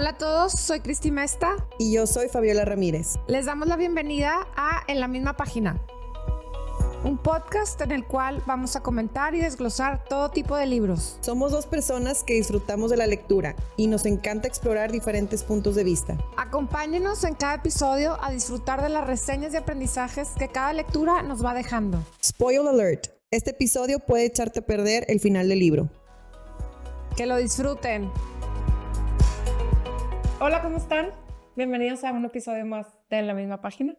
Hola a todos, soy Cristi Mesta. Y yo soy Fabiola Ramírez. Les damos la bienvenida a En la misma página, un podcast en el cual vamos a comentar y desglosar todo tipo de libros. Somos dos personas que disfrutamos de la lectura y nos encanta explorar diferentes puntos de vista. Acompáñenos en cada episodio a disfrutar de las reseñas y aprendizajes que cada lectura nos va dejando. Spoil alert: este episodio puede echarte a perder el final del libro. Que lo disfruten. Hola, ¿cómo están? Bienvenidos a un episodio más de En la misma página.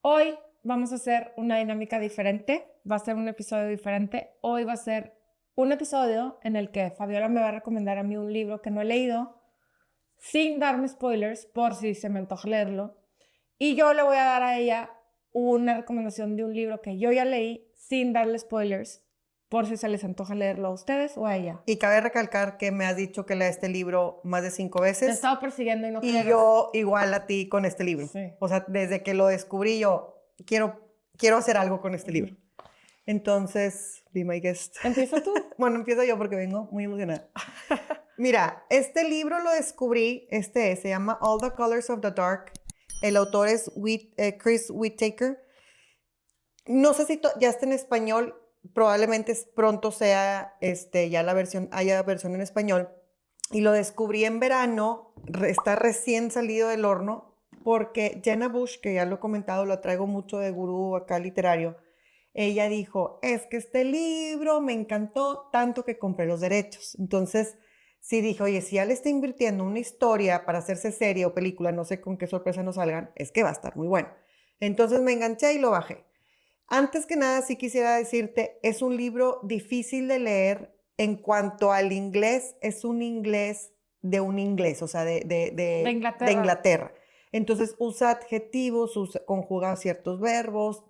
Hoy vamos a hacer una dinámica diferente. Va a ser un episodio diferente. Hoy va a ser un episodio en el que Fabiola me va a recomendar a mí un libro que no he leído, sin darme spoilers, por si se me antoja leerlo. Y yo le voy a dar a ella una recomendación de un libro que yo ya leí, sin darle spoilers, por si se les antoja leerlo a ustedes o a ella. Y cabe recalcar que me has dicho que lea este libro más de 5 Te he veces. estado persiguiendo y no Y quieres. yo igual a ti con este libro. Sí. O sea, desde que lo descubrí yo quiero hacer algo con este libro. Entonces, be my guest. ¿Empieza tú? Bueno, empiezo yo porque vengo muy emocionada. Mira, este libro lo descubrí, se llama All the Colors of the Dark. El autor es Chris Whittaker. No sé si ya está en español. Probablemente pronto sea ya haya versión en español. Y lo descubrí en verano, está recién salido del horno, porque Jenna Bush, que ya lo he comentado, lo traigo mucho de gurú acá literario, ella dijo, es que este libro me encantó tanto que compré los derechos. Entonces, sí dije, oye, si ya le está invirtiendo una historia para hacerse serie o película, no sé con qué sorpresa nos salgan, es que va a estar muy bueno. Entonces me enganché y lo bajé. Antes que nada, sí quisiera decirte, es un libro difícil de leer en cuanto al inglés, es un inglés, o sea, de Inglaterra. Entonces usa adjetivos, conjuga ciertos verbos,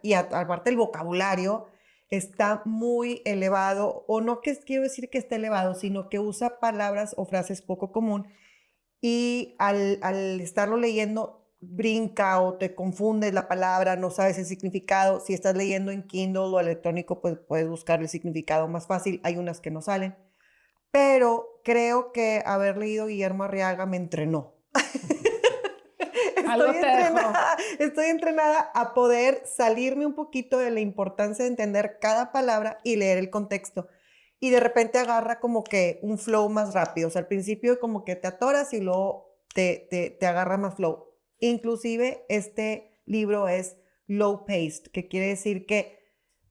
y aparte el vocabulario está muy elevado, o no que quiero decir que esté elevado, sino que usa palabras o frases poco común, y al estarlo leyendo brinca o te confundes la palabra, no sabes el significado. Si estás leyendo en Kindle o electrónico, pues puedes buscar el significado más fácil. Hay unas que no salen. Pero creo que haber leído Guillermo Arriaga me entrenó. Estoy entrenada a poder salirme un poquito de la importancia de entender cada palabra y leer el contexto. Y de repente agarra como que un flow más rápido. O sea, al principio como que te atoras y luego te agarra más flow. Inclusive este libro es low paced, que quiere decir que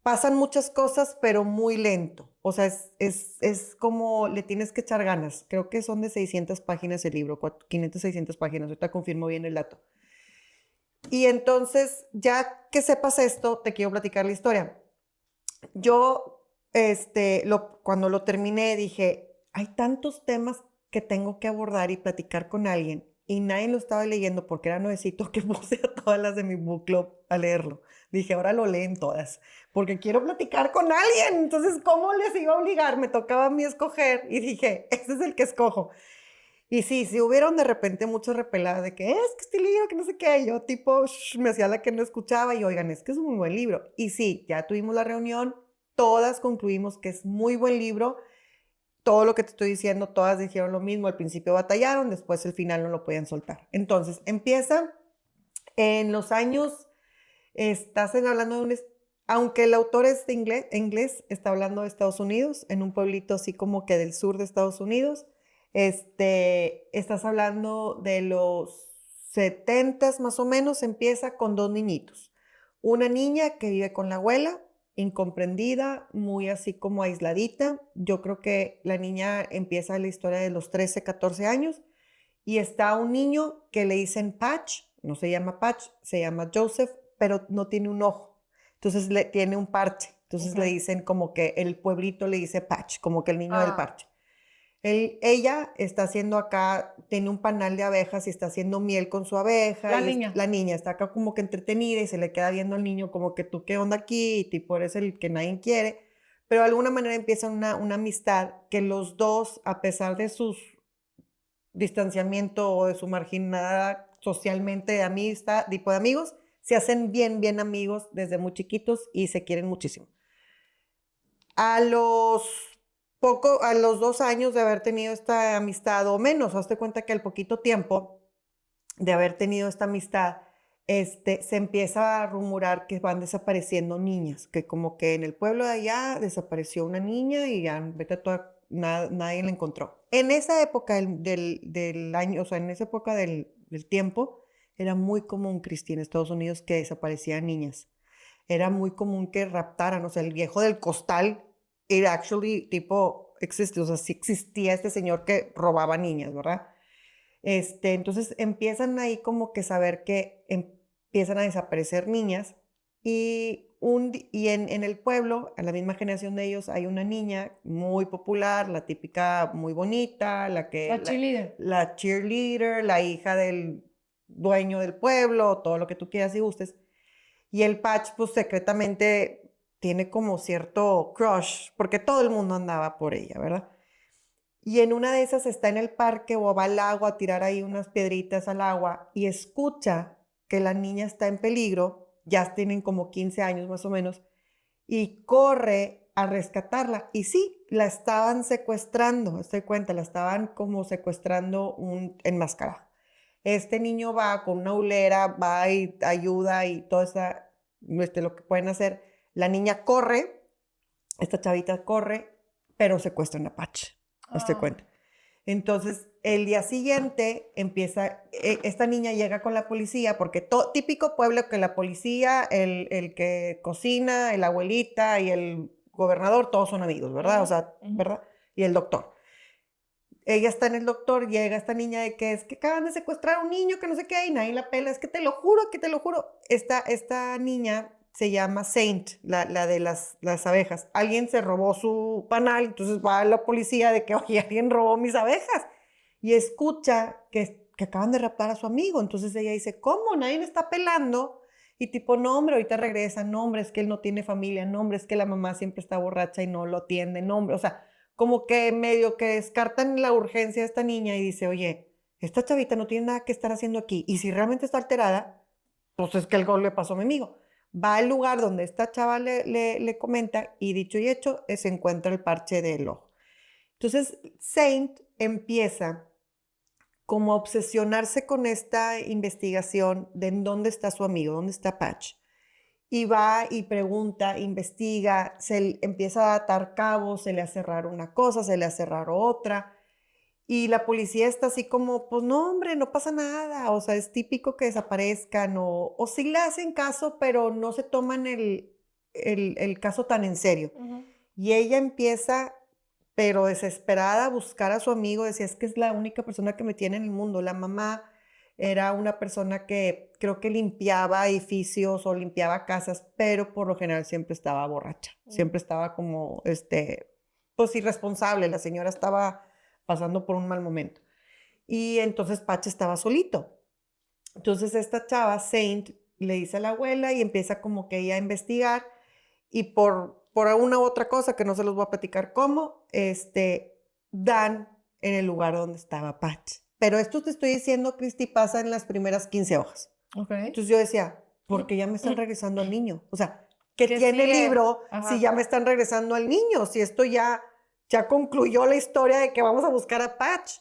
pasan muchas cosas, pero muy lento. O sea, es como le tienes que echar ganas. Creo que son de 600 páginas el libro, 500, 600 páginas. Ahorita confirmo bien el dato. Y entonces, ya que sepas esto, te quiero platicar la historia. Yo, cuando lo terminé, dije, hay tantos temas que tengo que abordar y platicar con alguien. Y nadie lo estaba leyendo porque era nuevecito, que puse a todas las de mi book club a leerlo. Dije, ahora lo leen todas, porque quiero platicar con alguien. Entonces, ¿cómo les iba a obligar? Me tocaba a mí escoger y dije, este es el que escojo. Y sí hubieron de repente muchos repeladas de que es que este libro, que no sé qué. Yo tipo, me hacía la que no escuchaba y oigan, es que es un muy buen libro. Y sí, ya tuvimos la reunión, todas concluimos que es muy buen libro. Todo lo que te estoy diciendo, todas dijeron lo mismo. Al principio batallaron, después el final no lo podían soltar. Entonces, empieza en los años, estás hablando de aunque el autor es de inglés, está hablando de Estados Unidos, en un pueblito así como que del sur de Estados Unidos. Estás hablando de los 70s más o menos, empieza con 2 niñitos. Una niña que vive con la abuela, incomprendida, muy así como aisladita. Yo creo que la niña empieza la historia de los 13, 14 años y está un niño que le dicen Patch, no se llama Patch, se llama Joseph, pero no tiene un ojo, entonces tiene un parche, entonces le dicen como que el pueblito le dice Patch, como que el niño del parche. Ella está haciendo acá, tiene un panal de abejas y está haciendo miel con su abeja. La niña está acá como que entretenida y se le queda viendo al niño como que tú qué onda aquí, y tipo eres el que nadie quiere. Pero de alguna manera empieza una amistad que los dos, a pesar de su distanciamiento o de su marginada socialmente de amistad, tipo de amigos, se hacen bien amigos desde muy chiquitos y se quieren muchísimo. A los poco, a los 2 años de haber tenido esta amistad o menos, hazte cuenta que al poquito tiempo de haber tenido esta amistad, se empieza a rumorar que van desapareciendo niñas, que como que en el pueblo de allá desapareció una niña y ya vete toda, nadie la encontró. En esa época del año, o sea, en esa época del tiempo, era muy común, Cristi, en Estados Unidos que desaparecían niñas. Era muy común que raptaran, o sea, el viejo del costal, it actually, tipo, existe, o sea, sí existía este señor que robaba niñas, ¿verdad? Entonces empiezan ahí como que saber que empiezan a desaparecer niñas y en el pueblo, a la misma generación de ellos, hay una niña muy popular, la típica muy bonita, La cheerleader. la cheerleader, la hija del dueño del pueblo, todo lo que tú quieras y gustes. Y el Patch, pues secretamente tiene como cierto crush, porque todo el mundo andaba por ella, ¿verdad? Y en una de esas está en el parque o va al agua a tirar ahí unas piedritas al agua y escucha que la niña está en peligro, ya tienen como 15 años más o menos, y corre a rescatarla. Y sí, la estaban secuestrando, estoy cuenta, la estaban como secuestrando enmascarada. Este niño va con una hulera, va y ayuda y todo esa, lo que pueden hacer. La niña corre, esta chavita corre, pero secuestran a Patch. Hazte cuenta. Entonces, el día siguiente empieza, esta niña llega con la policía, porque típico pueblo que la policía, el que cocina, la abuelita y el gobernador, todos son amigos, ¿verdad? O sea, ¿verdad? Y el doctor. Ella está en el doctor, llega esta niña de que es que acaban de secuestrar a un niño, que no sé qué, y nadie la pela, es que te lo juro, que te lo juro. Esta niña se llama Saint, la de las abejas. Alguien se robó su panal, entonces va a la policía de que, oye, alguien robó mis abejas. Y escucha que acaban de raptar a su amigo. Entonces ella dice, ¿cómo? Nadie me está pelando. Y tipo, no, hombre, ahorita regresa. No, hombre, es que él no tiene familia. No, hombre, es que la mamá siempre está borracha y no lo atiende. No, hombre, o sea, como que medio que descartan la urgencia de esta niña y dice, oye, esta chavita no tiene nada que estar haciendo aquí. Y si realmente está alterada, pues es que algo le pasó a mi amigo. Va al lugar donde esta chava le comenta y dicho y hecho, se encuentra el parche del ojo. Entonces, Saint empieza como a obsesionarse con esta investigación de en dónde está su amigo, dónde está Patch. Y va y pregunta, investiga, empieza a atar cabos, se le hace raro una cosa, se le hace raro otra. Y la policía está así como, pues no, hombre, no pasa nada. O sea, es típico que desaparezcan o sí le hacen caso, pero no se toman el caso tan en serio. Y ella empieza, pero desesperada, a buscar a su amigo. Decía, es que es la única persona que me tiene en el mundo. La mamá era una persona que creo que limpiaba edificios o limpiaba casas, pero por lo general siempre estaba borracha. Siempre estaba como, pues irresponsable. La señora estaba pasando por un mal momento. Y entonces Patch estaba solito. Entonces esta chava, Saint, le dice a la abuela y empieza como que ella a investigar y por una u otra cosa que no se los voy a platicar cómo, dan en el lugar donde estaba Patch. Pero esto te estoy diciendo, Cristi, pasa en las primeras 15 hojas. Okay. Entonces yo decía, ¿por qué ya me están regresando al niño? O sea, ¿qué ¿Qué tiene el sigue? libro Ajá. si ya me están regresando al niño? Si esto ya concluyó la historia de que vamos a buscar a Patch.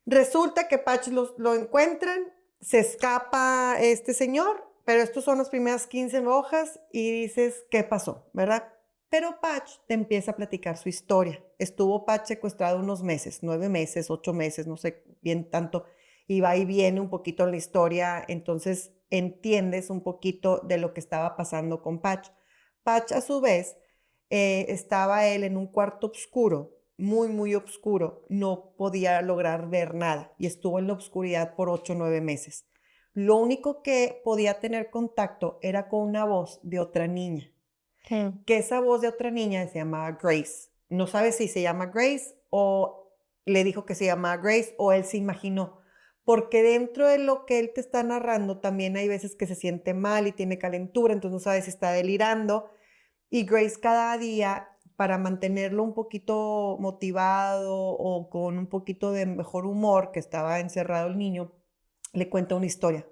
Resulta que Patch lo encuentran, se escapa este señor, pero estos son las primeras 15 hojas y dices, ¿qué pasó? ¿Verdad? Pero Patch te empieza a platicar su historia. Estuvo Patch secuestrado unos meses, 9 meses, 8 meses, no sé bien tanto, y va y viene un poquito en la historia, entonces entiendes un poquito de lo que estaba pasando con Patch. Patch, a su vez, estaba él en un cuarto oscuro, muy, muy oscuro, no podía lograr ver nada y estuvo en la oscuridad por 8 o 9 meses. Lo único que podía tener contacto era con una voz de otra niña, que esa voz de otra niña se llamaba Grace. No sabe si se llama Grace o le dijo que se llamaba Grace o él se imaginó, porque dentro de lo que él te está narrando también hay veces que se siente mal y tiene calentura, entonces no sabe si está delirando. Y Grace cada día, para mantenerlo un poquito motivado o con un poquito de mejor humor, que estaba encerrado el niño, le cuenta una historia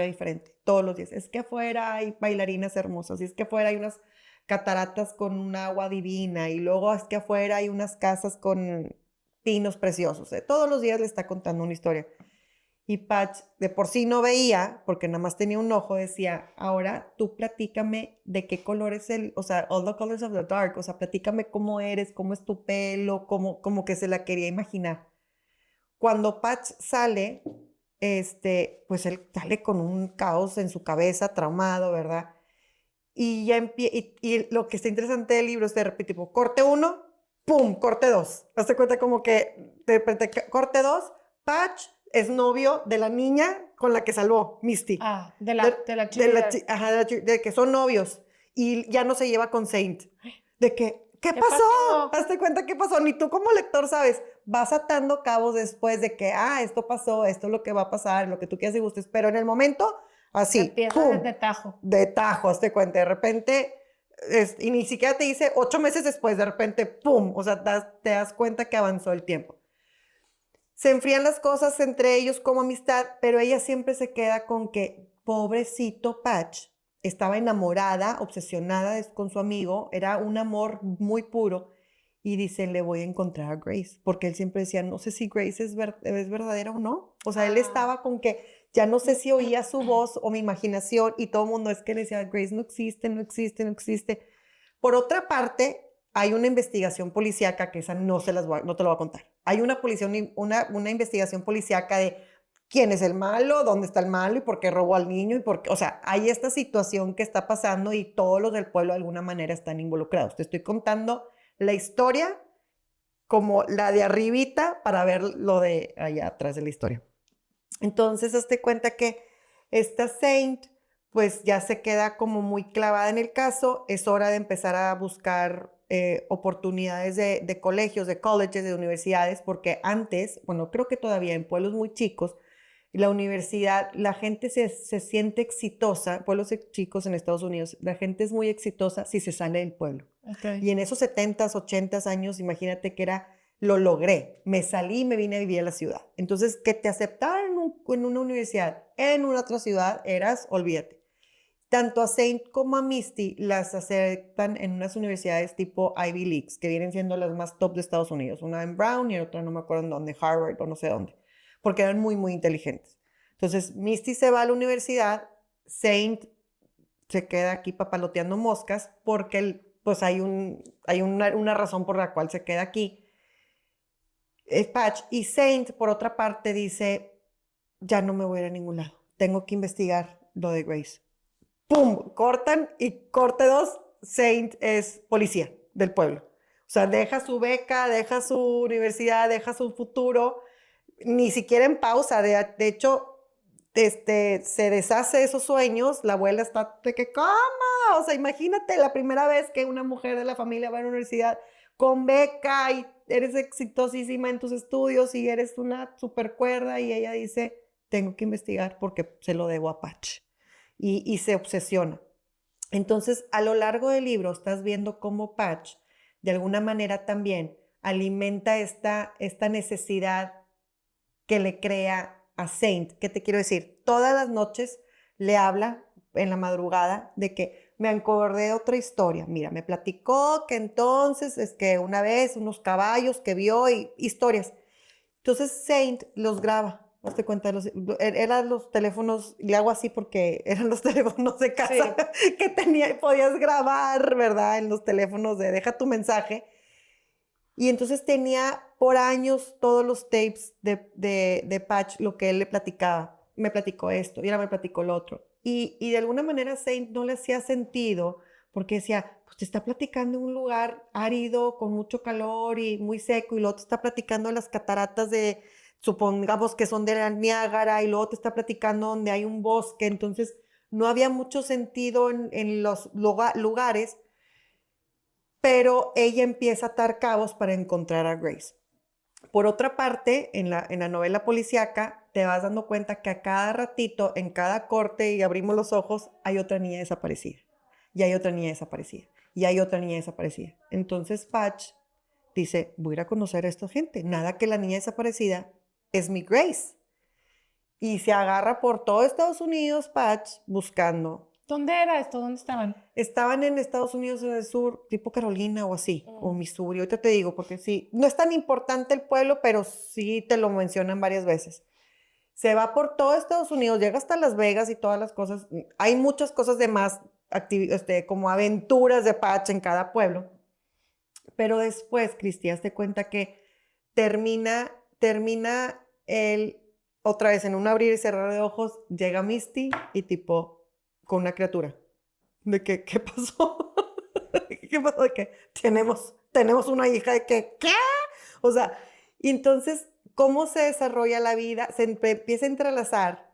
diferente, todos los días. Es que afuera hay bailarinas hermosas, y es que afuera hay unas cataratas con un agua divina y luego es que afuera hay unas casas con pinos preciosos. Todos los días le está contando una historia. Y Patch de por sí no veía, porque nada más tenía un ojo, decía, ahora tú platícame de qué color es o sea, all the colors of the dark, o sea, platícame cómo eres, cómo es tu pelo, como que se la quería imaginar. Cuando Patch sale, pues él sale con un caos en su cabeza, traumado, ¿verdad? Y ya y lo que está interesante del libro es de repente, tipo, corte 1, ¡pum! Corte 2. Hazte cuenta como que, de repente, corte 2, Patch es novio de la niña con la que salvó, Misty. Ah, de la cheerleader. Ajá, de que son novios. Y ya no se lleva con Saint. De que, ¿qué ¿Qué pasó? pasó? Hazte cuenta qué pasó. Ni tú como lector sabes. Vas atando cabos después de que, esto pasó, esto es lo que va a pasar, lo que tú quieras y gustes. Pero en el momento, así, Empieza ¡pum! de tajo. De tajo, hazte cuenta. De repente, y ni siquiera te dice 8 meses después, de repente, ¡pum! O sea, te das cuenta que avanzó el tiempo. Se enfrían las cosas entre ellos como amistad, pero ella siempre se queda con que, pobrecito Patch, estaba enamorada, obsesionada con su amigo, era un amor muy puro, y dice, le voy a encontrar a Grace, porque él siempre decía, no sé si Grace es verdadera o no. O sea, él estaba con que ya no sé si oía su voz o mi imaginación, y todo el mundo es que le decía, Grace no existe, no existe, no existe. Por otra parte, hay una investigación policíaca, que esa no te lo voy a contar. Hay una investigación policíaca de quién es el malo, dónde está el malo y por qué robó al niño. O sea, hay esta situación que está pasando y todos los del pueblo de alguna manera están involucrados. Te estoy contando la historia como la de arribita para ver lo de allá atrás de la historia. Entonces, hazte cuenta que esta Saint pues ya se queda como muy clavada en el caso. Es hora de empezar a buscar oportunidades de colegios, de colleges, de universidades, porque antes, bueno, creo que todavía en pueblos muy chicos, la universidad, la gente se siente exitosa, pueblos chicos en Estados Unidos, la gente es muy exitosa si se sale del pueblo. Okay. Y en esos 70s, 80s años, imagínate que lo logré, me salí y me vine a vivir a la ciudad. Entonces, que te aceptaran en una universidad, en una otra ciudad, olvídate. Tanto a Saint como a Misty las aceptan en unas universidades tipo Ivy Leagues, que vienen siendo las más top de Estados Unidos. Una en Brown y otra no me acuerdo en dónde, Harvard o no sé dónde, porque eran muy, muy inteligentes. Entonces, Misty se va a la universidad, Saint se queda aquí papaloteando moscas, porque pues hay una razón por la cual se queda aquí. Patch, y Saint, por otra parte, dice, ya no me voy a ir a ningún lado, tengo que investigar lo de Grace. ¡Pum! Cortan y corte 2, Saint es policía del pueblo. O sea, deja su beca, deja su universidad, deja su futuro, ni siquiera en pausa. De hecho, se deshace de esos sueños, la abuela está de que, ¿cómo? O sea, imagínate la primera vez que una mujer de la familia va a la universidad con beca y eres exitosísima en tus estudios y eres una super cuerda, y ella dice, tengo que investigar porque se lo debo a Patch. Y se obsesiona. Entonces, a lo largo del libro estás viendo cómo Patch, de alguna manera también, alimenta esta necesidad que le crea a Saint. ¿Qué te quiero decir? Todas las noches le habla en la madrugada de que me acordé de otra historia. Mira, me platicó que entonces es que una vez unos caballos que vio y historias. Entonces Saint los graba. Hazte cuenta, eran los teléfonos, le hago así porque eran los teléfonos de casa, sí, que podías grabar, ¿verdad? En los teléfonos de deja tu mensaje. Y entonces tenía por años todos los tapes de Patch, lo que él le platicaba. Me platicó esto y ahora me platicó lo otro. Y de alguna manera Saint no le hacía sentido porque decía, pues te está platicando en un lugar árido, con mucho calor y muy seco, y luego te está platicando de las cataratas supongamos que son de la Niágara, y luego te está platicando donde hay un bosque. Entonces no había mucho sentido en los lugares, pero ella empieza a atar cabos para encontrar a Grace. Por otra parte, en la novela policíaca, te vas dando cuenta que a cada ratito, en cada corte y abrimos los ojos, hay otra niña desaparecida, y hay otra niña desaparecida, y hay otra niña desaparecida. Entonces Patch dice, voy a ir a conocer a esta gente, nada que la niña desaparecida es mi Grace. Y se agarra por todo Estados Unidos, Patch, buscando ¿Dónde era esto? ¿Dónde estaban? Estaban en Estados Unidos en el sur, tipo Carolina o así, o Missouri. Ahorita te digo, porque sí, no es tan importante el pueblo, pero sí te lo mencionan varias veces. Se va por todo Estados Unidos, llega hasta Las Vegas y todas las cosas. Hay muchas cosas de más, como aventuras de Patch en cada pueblo. Pero después, Cristi, hazte cuenta que termina el, otra vez en un abrir y cerrar de ojos, llega Misty y tipo, con una criatura. ¿De qué? ¿Qué pasó? ¿Qué pasó? De que tenemos una hija de que, ¿qué? O sea, y entonces, ¿cómo se desarrolla la vida? Se empieza a entrelazar,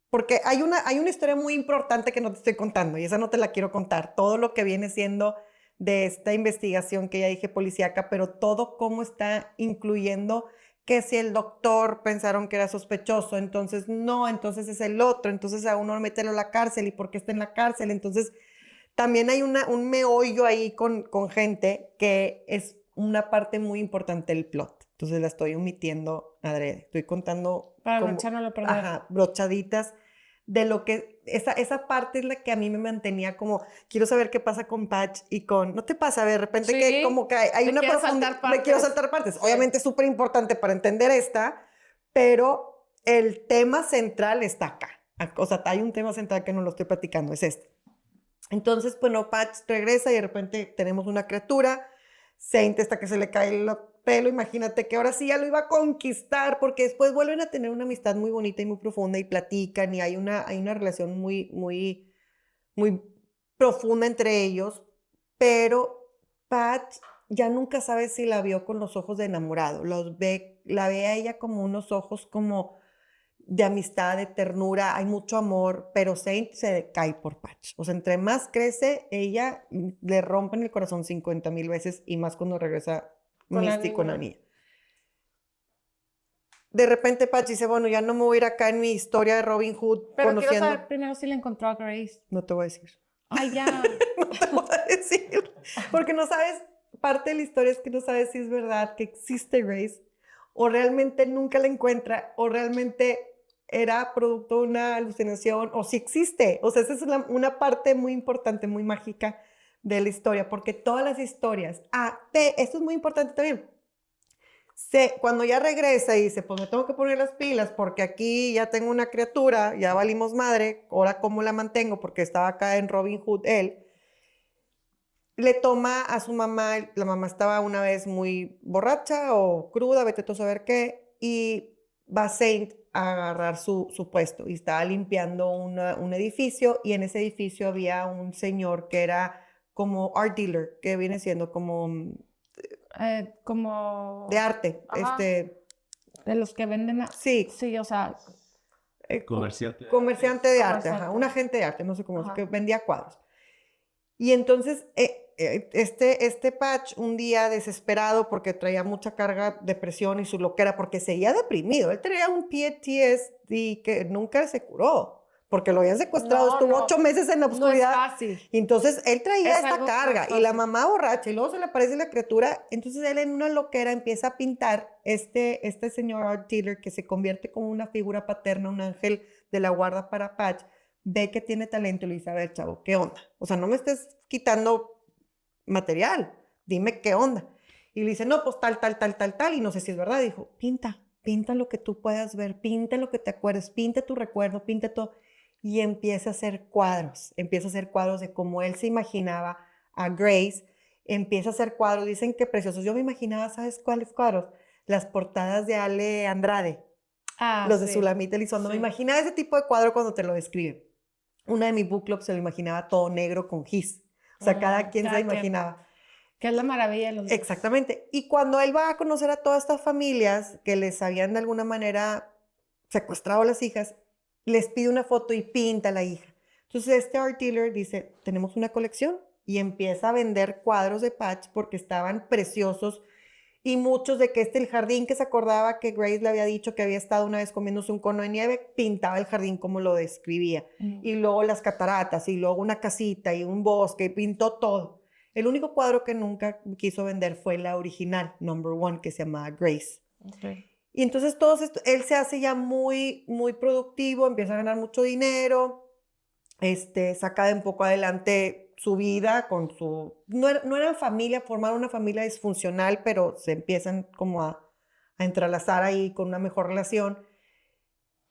porque hay una historia muy importante que no te estoy contando, y esa no te la quiero contar, todo lo que viene siendo de esta investigación que ya dije policíaca, pero todo cómo está incluyendo que si el doctor pensaron que era sospechoso, entonces no, entonces es el otro, entonces a uno mételo a la cárcel, ¿y por qué está en la cárcel? Entonces también hay un meollo ahí con gente que es una parte muy importante del plot. Entonces la estoy omitiendo adrede. Estoy contando Para no como, echarlo a perder. ajá, brochaditas de lo que... Esa parte es la que a mí me mantenía como... Quiero saber qué pasa con Patch y con... ¿No te pasa de repente Sí, que como que hay me una quiero profundidad... saltar Me quiero partes. saltar partes. Sí. Obviamente es súper importante para entender esta, pero el tema central está acá. O sea, hay un tema central que no lo estoy platicando, es este. Entonces, bueno, Patch regresa y de repente tenemos una criatura. Saint hasta que se le cae el pelo. Imagínate que ahora sí ya lo iba a conquistar, porque después vuelven a tener una amistad muy bonita y muy profunda y platican y hay una relación muy, muy, muy profunda entre ellos. Pero Patch ya nunca sabe si la vio con los ojos de enamorado. La ve a ella como unos ojos como de amistad, de ternura, hay mucho amor, pero Saint se cae por Patch. O sea, entre más crece, ella le rompen el corazón 50,000 veces y más cuando regresa Con la Misty con la niña. niña. De repente Patch dice, bueno, ya no me voy a ir acá en mi historia de Robin Hood Pero quiero conociendo... saber primero si le encontró a Grace. No te voy a decir. Ay, ya. No te voy a decir. Porque no sabes, parte de la historia es que no sabes si es verdad que existe Grace o realmente nunca la encuentra o realmente era producto de una alucinación o si existe. O sea, esa es una parte muy importante, muy mágica de la historia, porque todas las historias, esto es muy importante también, cuando ya regresa y dice, pues me tengo que poner las pilas porque aquí ya tengo una criatura, ya valimos madre, ahora cómo la mantengo porque estaba acá en Robin Hood él, le toma a su mamá, la mamá estaba una vez muy borracha o cruda, vete tú a saber qué, y va Saint a agarrar su puesto y estaba limpiando un edificio y en ese edificio había un señor que era como art dealer, que viene siendo como Como... de arte, Ajá. De los que venden... sí, Sí, o sea... Comerciante. comerciante de arte, ajá, Comerciante. un agente de arte, no sé cómo es, Ajá. que vendía cuadros. Y entonces este Patch un día desesperado porque traía mucha carga, depresión y su loquera, porque seguía deprimido. Él traía un PTSD que nunca se curó, porque lo habían secuestrado, No, estuvo no, 8 meses en la No es oscuridad. fácil. Y entonces él traía Es esta algo carga muy y la fácil. mamá borracha y luego se le aparece la criatura. Entonces él en una loquera empieza a pintar este señor art dealer que se convierte como una figura paterna, un ángel de la guarda para Patch. Ve que tiene talento y le dice, a ver, chavo, ¿qué onda? O sea, no me estés quitando material, dime qué onda. Y le dice, no, pues tal, y no sé si es verdad. Dijo, pinta lo que tú puedas ver, pinta lo que te acuerdes, pinta tu recuerdo, pinta todo. Y empieza a hacer cuadros de cómo él se imaginaba a Grace, empieza a hacer cuadros, dicen que preciosos. Yo me imaginaba, ¿sabes cuáles cuadros? Las portadas de Ale Andrade, los de Sí. Sulamita Elizondo. Sí. Me imaginaba ese tipo de cuadro cuando te lo describen. Una de mis book clubs se lo imaginaba todo negro con gis. O sea, cada quien se imaginaba. Que es la maravilla de los... Exactamente. Y cuando él va a conocer a todas estas familias que les habían de alguna manera secuestrado a las hijas, les pide una foto y pinta a la hija. Entonces este art dealer dice, tenemos una colección y empieza a vender cuadros de Patch porque estaban preciosos y muchos de que el jardín que se acordaba que Grace le había dicho que había estado una vez comiéndose un cono de nieve, pintaba el jardín como lo describía. Y luego las cataratas, y luego una casita y un bosque, y pintó todo. El único cuadro que nunca quiso vender fue la original, number 1, que se llamaba Grace. Okay. Y entonces él se hace ya muy, muy productivo, empieza a ganar mucho dinero, saca de un poco adelante su vida con su... No eran familia, formaron una familia disfuncional, pero se empiezan como a entrelazar ahí con una mejor relación.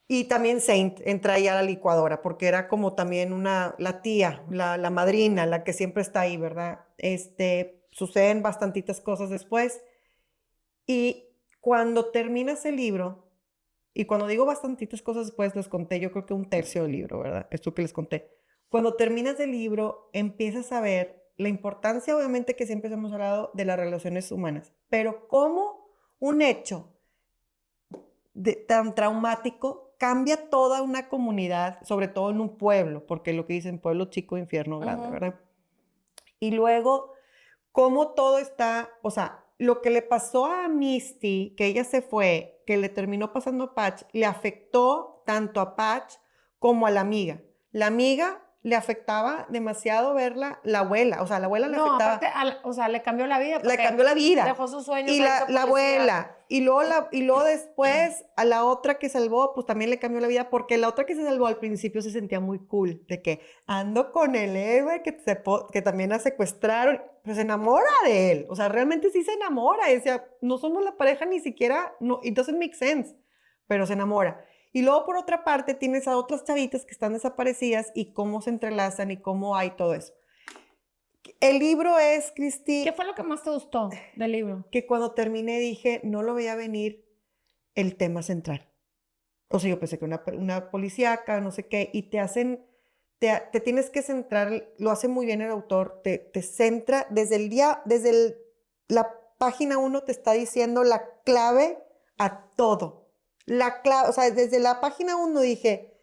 Y también Saint entra ahí a la licuadora, porque era como también la tía, la madrina, la que siempre está ahí, ¿verdad? Suceden bastantitas cosas después. Y cuando terminas el libro, y cuando digo bastantitas cosas después, les conté, yo creo que un tercio del libro, ¿verdad? Esto que les conté. Cuando terminas el libro, empiezas a ver la importancia, obviamente, que siempre hemos hablado de las relaciones humanas, pero cómo un hecho tan traumático cambia toda una comunidad, sobre todo en un pueblo, porque lo que dicen pueblo chico, infierno grande, ¿verdad? Y luego, cómo todo está, o sea, lo que le pasó a Misty, que ella se fue, que le terminó pasando a Patch, le afectó tanto a Patch como a la amiga. La amiga le afectaba demasiado verla, la abuela, o sea, la abuela le No, afectaba. aparte, o sea, le cambió la vida. Le cambió la vida. Dejó sus sueños. Y la abuela. Y luego después a la otra que salvó, pues también le cambió la vida, porque la otra que se salvó al principio se sentía muy cool, de que ando con el héroe que también la secuestraron, pues se enamora de él. O sea, realmente sí se enamora. Y decía, no somos la pareja ni siquiera, no, it doesn't make sense, pero se enamora. Y luego, por otra parte, tienes a otras chavitas que están desaparecidas y cómo se entrelazan y cómo hay todo eso. El libro es, Cristi... ¿Qué fue lo que más te gustó del libro? Que cuando terminé dije, no lo veía venir el tema central. O sea, yo pensé que una policíaca, no sé qué, y te tienes que centrar, lo hace muy bien el autor, te centra desde la página 1 te está diciendo la clave a todo. La clave, o sea, desde la página 1 dije,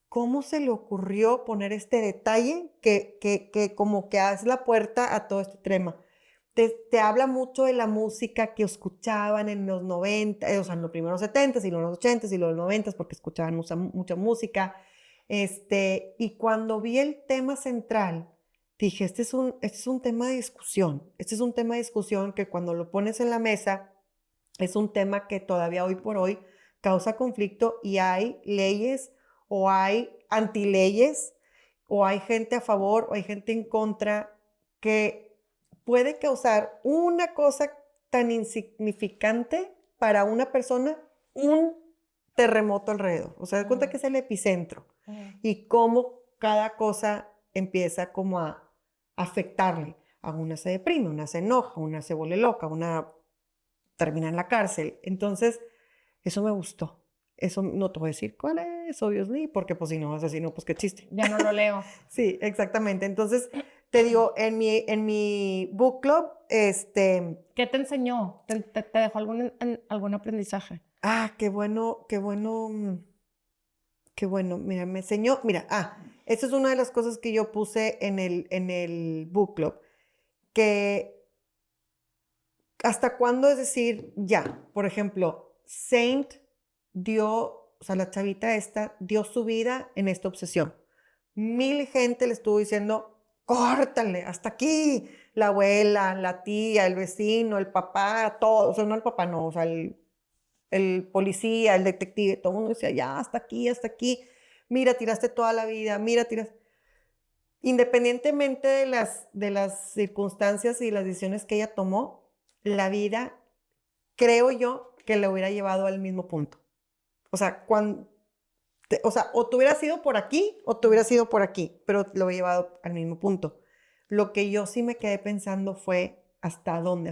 ¿cómo se le ocurrió poner este detalle que como que hace la puerta a todo este tema? Te habla mucho de la música que escuchaban en los 90, o sea, en los primeros 70s y los 80s y los 90s, porque escuchaban mucha música. Y cuando vi el tema central, dije, este es un tema de discusión. Este es un tema de discusión que cuando lo pones en la mesa, es un tema que todavía hoy por hoy causa conflicto y hay leyes o hay antileyes o hay gente a favor o hay gente en contra que puede causar una cosa tan insignificante para una persona, un terremoto alrededor. O sea, de cuenta que es el epicentro y cómo cada cosa empieza como a afectarle. A una se deprime, una se enoja, una se vuelve loca, una termina en la cárcel. Entonces, eso me gustó. Eso no te voy a decir cuál es, obviously, porque pues si no vas a decir, no, pues qué chiste. Ya no lo leo. Sí, exactamente. Entonces, te digo, en mi book club, ¿Qué te enseñó? ¿Te dejó algún aprendizaje? qué bueno, qué bueno, qué bueno. Mira, me enseñó, mira, esa es una de las cosas que yo puse en el book club, que hasta cuándo es decir, ya, por ejemplo, Saint dio, o sea, la chavita esta dio su vida en esta obsesión. 1000 gente le estuvo diciendo, córtale, hasta aquí. La abuela, la tía, el vecino, el papá, todo. O sea, no el papá, no, o sea, el policía, el detective, todo el mundo decía, ya, hasta aquí, hasta aquí. Mira, tiraste toda la vida, mira, tiraste. Independientemente de las circunstancias y las decisiones que ella tomó, la vida, creo yo, que le hubiera llevado al mismo punto. O sea, o te hubiera sido por aquí o te hubiera sido por aquí, pero lo he llevado al mismo punto. Lo que yo sí me quedé pensando fue hasta dónde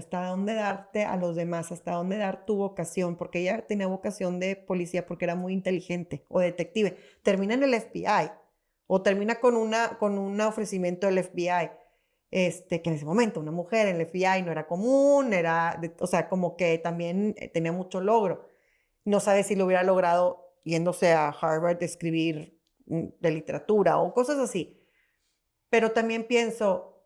darte a los demás, hasta dónde dar tu vocación, porque ella tenía vocación de policía porque era muy inteligente o detective. Termina en el FBI o termina con un ofrecimiento del FBI. Que en ese momento una mujer en el FBI no era común, o sea, como que también tenía mucho logro. No sabe si lo hubiera logrado yéndose a Harvard a escribir de literatura o cosas así. Pero también pienso,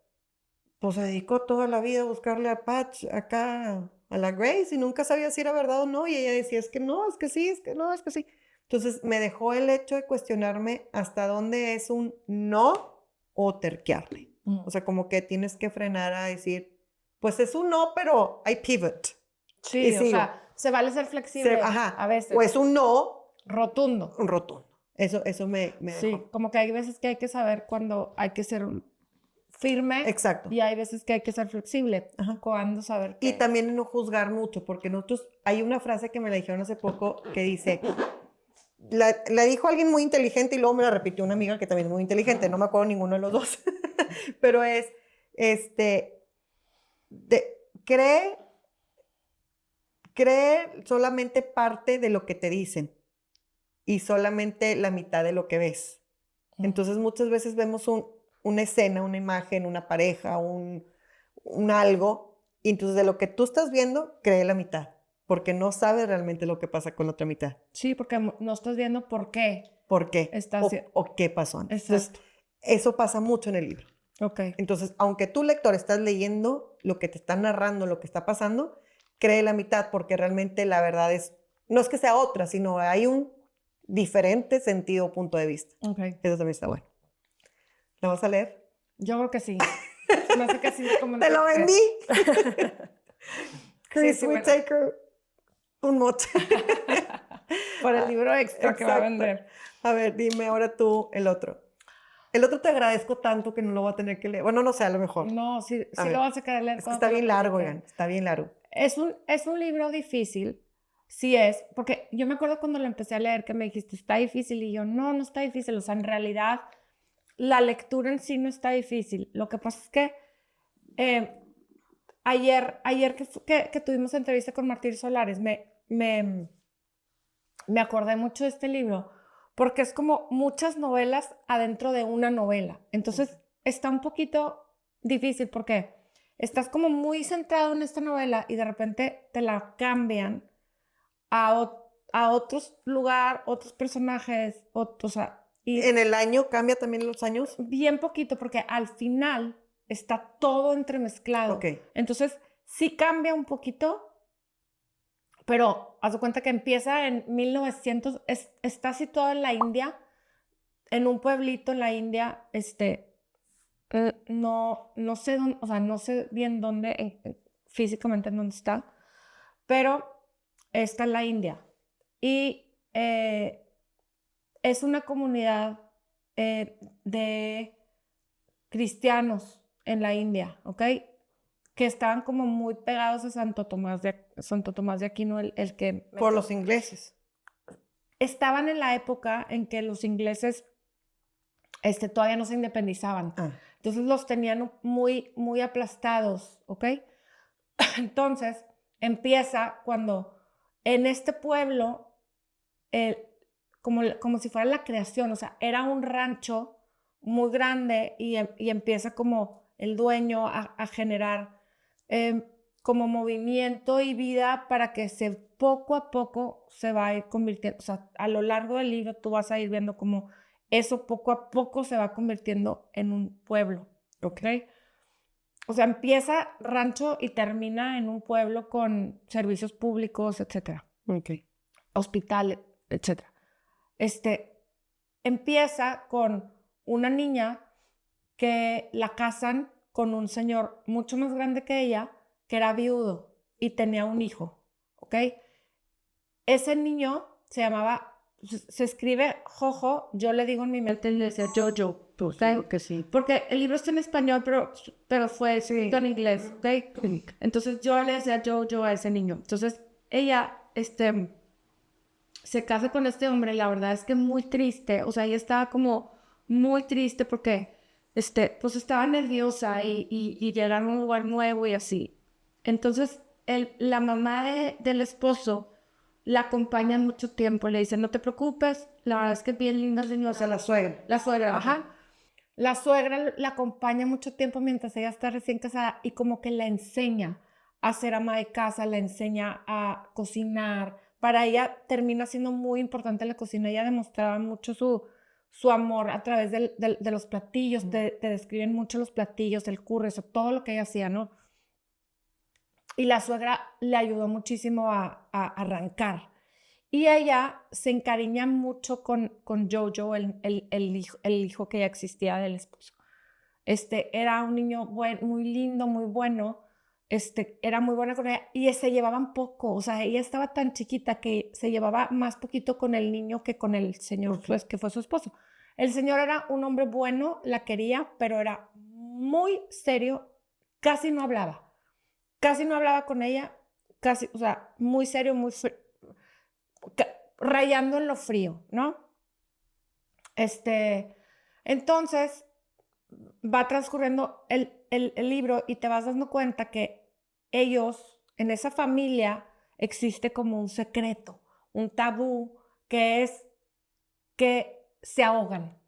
pues se dedicó toda la vida a buscarle a Patch acá, a la Grace, y nunca sabía si era verdad o no, y ella decía, es que no, es que sí, es que no, es que sí. Entonces me dejó el hecho de cuestionarme hasta dónde es un no o terquearle. O sea, como que tienes que frenar a decir, pues es un no, pero hay pivot. Sí, o sea, se vale ser flexible a veces. O es un no rotundo. un rotundo. Eso me Sí, dejó. como que hay veces que hay que saber cuándo hay que ser firme Exacto. y hay veces que hay que ser flexible. Ajá. Cuándo saber Y que... también no juzgar mucho, porque nosotros, hay una frase que me la dijeron hace poco que dice, la dijo alguien muy inteligente y luego me la repitió una amiga que también es muy inteligente, no me acuerdo ninguno de los dos, pero es, cree solamente parte de lo que te dicen y solamente la mitad de lo que ves. Entonces muchas veces vemos una escena, una imagen, una pareja, un algo, y entonces de lo que tú estás viendo, cree la mitad, porque no sabes realmente lo que pasa con la otra mitad. Sí, porque no estás viendo por qué ¿Por qué? está O qué pasó antes. Exacto. Entonces, eso pasa mucho en el libro. Ok. Entonces, aunque tú, lector, estás leyendo lo que te está narrando, lo que está pasando, cree la mitad, porque realmente la verdad no es que sea otra, sino hay un diferente sentido o punto de vista. Ok. Eso también está bueno. ¿La vas a leer? Yo creo que sí. Se me hace que sí, como ¡Te lo vendí! Chris Sí, bueno. Whittaker, un mote. Por el libro extra que va a Exacto. vender. A ver, dime ahora tú el otro. El otro te agradezco tanto que no lo voy a tener que leer. Bueno, no sé, a lo mejor. No, sí, A sí ver. lo vas a querer leer. Es que cuando está te lo bien largo, platique. oigan. Está bien largo. Es un libro difícil, sí es, porque yo me acuerdo cuando lo empecé a leer que me dijiste, está difícil, y yo, no está difícil, o sea, en realidad la lectura en sí no está difícil. Lo que pasa es que ayer que tuvimos entrevista con Martín Solares, me acordé mucho de este libro, porque es como muchas novelas adentro de una novela. Entonces, está un poquito difícil porque estás como muy centrado en esta novela y de repente te la cambian a otros lugar, otros personajes, o sea, y ¿En el año cambia también los años? bien poquito porque al final está todo entremezclado. Ok. Entonces, sí cambia un poquito, pero haz de cuenta que empieza en 1900, está situado en la India, en un pueblito en la India, no sé dónde, o sea, no sé bien dónde, físicamente en dónde está, pero está en la India. Y es una comunidad de cristianos en la India, ¿ok? Que estaban como muy pegados a Santo Tomás de Aquino, el que... Por los ingleses. Estaban en la época en que los ingleses todavía no se independizaban. Ah. Entonces los tenían muy, muy aplastados, ¿ok? Entonces empieza cuando en este pueblo, como si fuera la creación, o sea, era un rancho muy grande y empieza como el dueño a generar como movimiento y vida para que poco a poco se va a ir convirtiendo, o sea, a lo largo del libro tú vas a ir viendo como eso poco a poco se va convirtiendo en un pueblo, ¿ok? O sea, empieza rancho y termina en un pueblo con servicios públicos, etcétera. Ok. Hospital, etcétera. Empieza con una niña que la casan con un señor mucho más grande que ella, que era viudo y tenía un hijo, ¿ok? Ese niño se escribe Jojo, yo le digo en mi mente, le decía Jojo, Pues, ¿ok? que sí. Porque el libro está en español, pero fue escrito en inglés, ¿ok? Entonces yo le decía Jojo a ese niño. Entonces ella, se casa con este hombre y la verdad es que muy triste, o sea, ella estaba como muy triste porque, pues estaba nerviosa y llegar a un lugar nuevo y así. Entonces, la mamá del esposo la acompaña mucho tiempo, le dice, no te preocupes, la verdad es que es bien linda señora. O sea, la suegra. La suegra, ajá. La suegra la acompaña mucho tiempo mientras ella está recién casada y como que la enseña a ser ama de casa, la enseña a cocinar. Para ella termina siendo muy importante la cocina. Ella demostraba mucho su amor a través de los platillos. Te describen mucho los platillos, el curry, eso, todo lo que ella hacía, ¿no? Y la suegra le ayudó muchísimo a arrancar. Y ella se encariña mucho con Jojo, el hijo que ya existía del esposo. Era un niño muy lindo, muy bueno, era muy buena con ella y se llevaban poco, o sea, ella estaba tan chiquita que se llevaba más poquito con el niño que con el señor, pues, que fue su esposo. El señor era un hombre bueno, la quería, pero era muy serio, casi no hablaba con ella, casi, o sea, muy serio, rayando en lo frío, ¿no? Entonces, va transcurriendo el libro y te vas dando cuenta que ellos, en esa familia, existe como un secreto, un tabú, que es que se ahogan.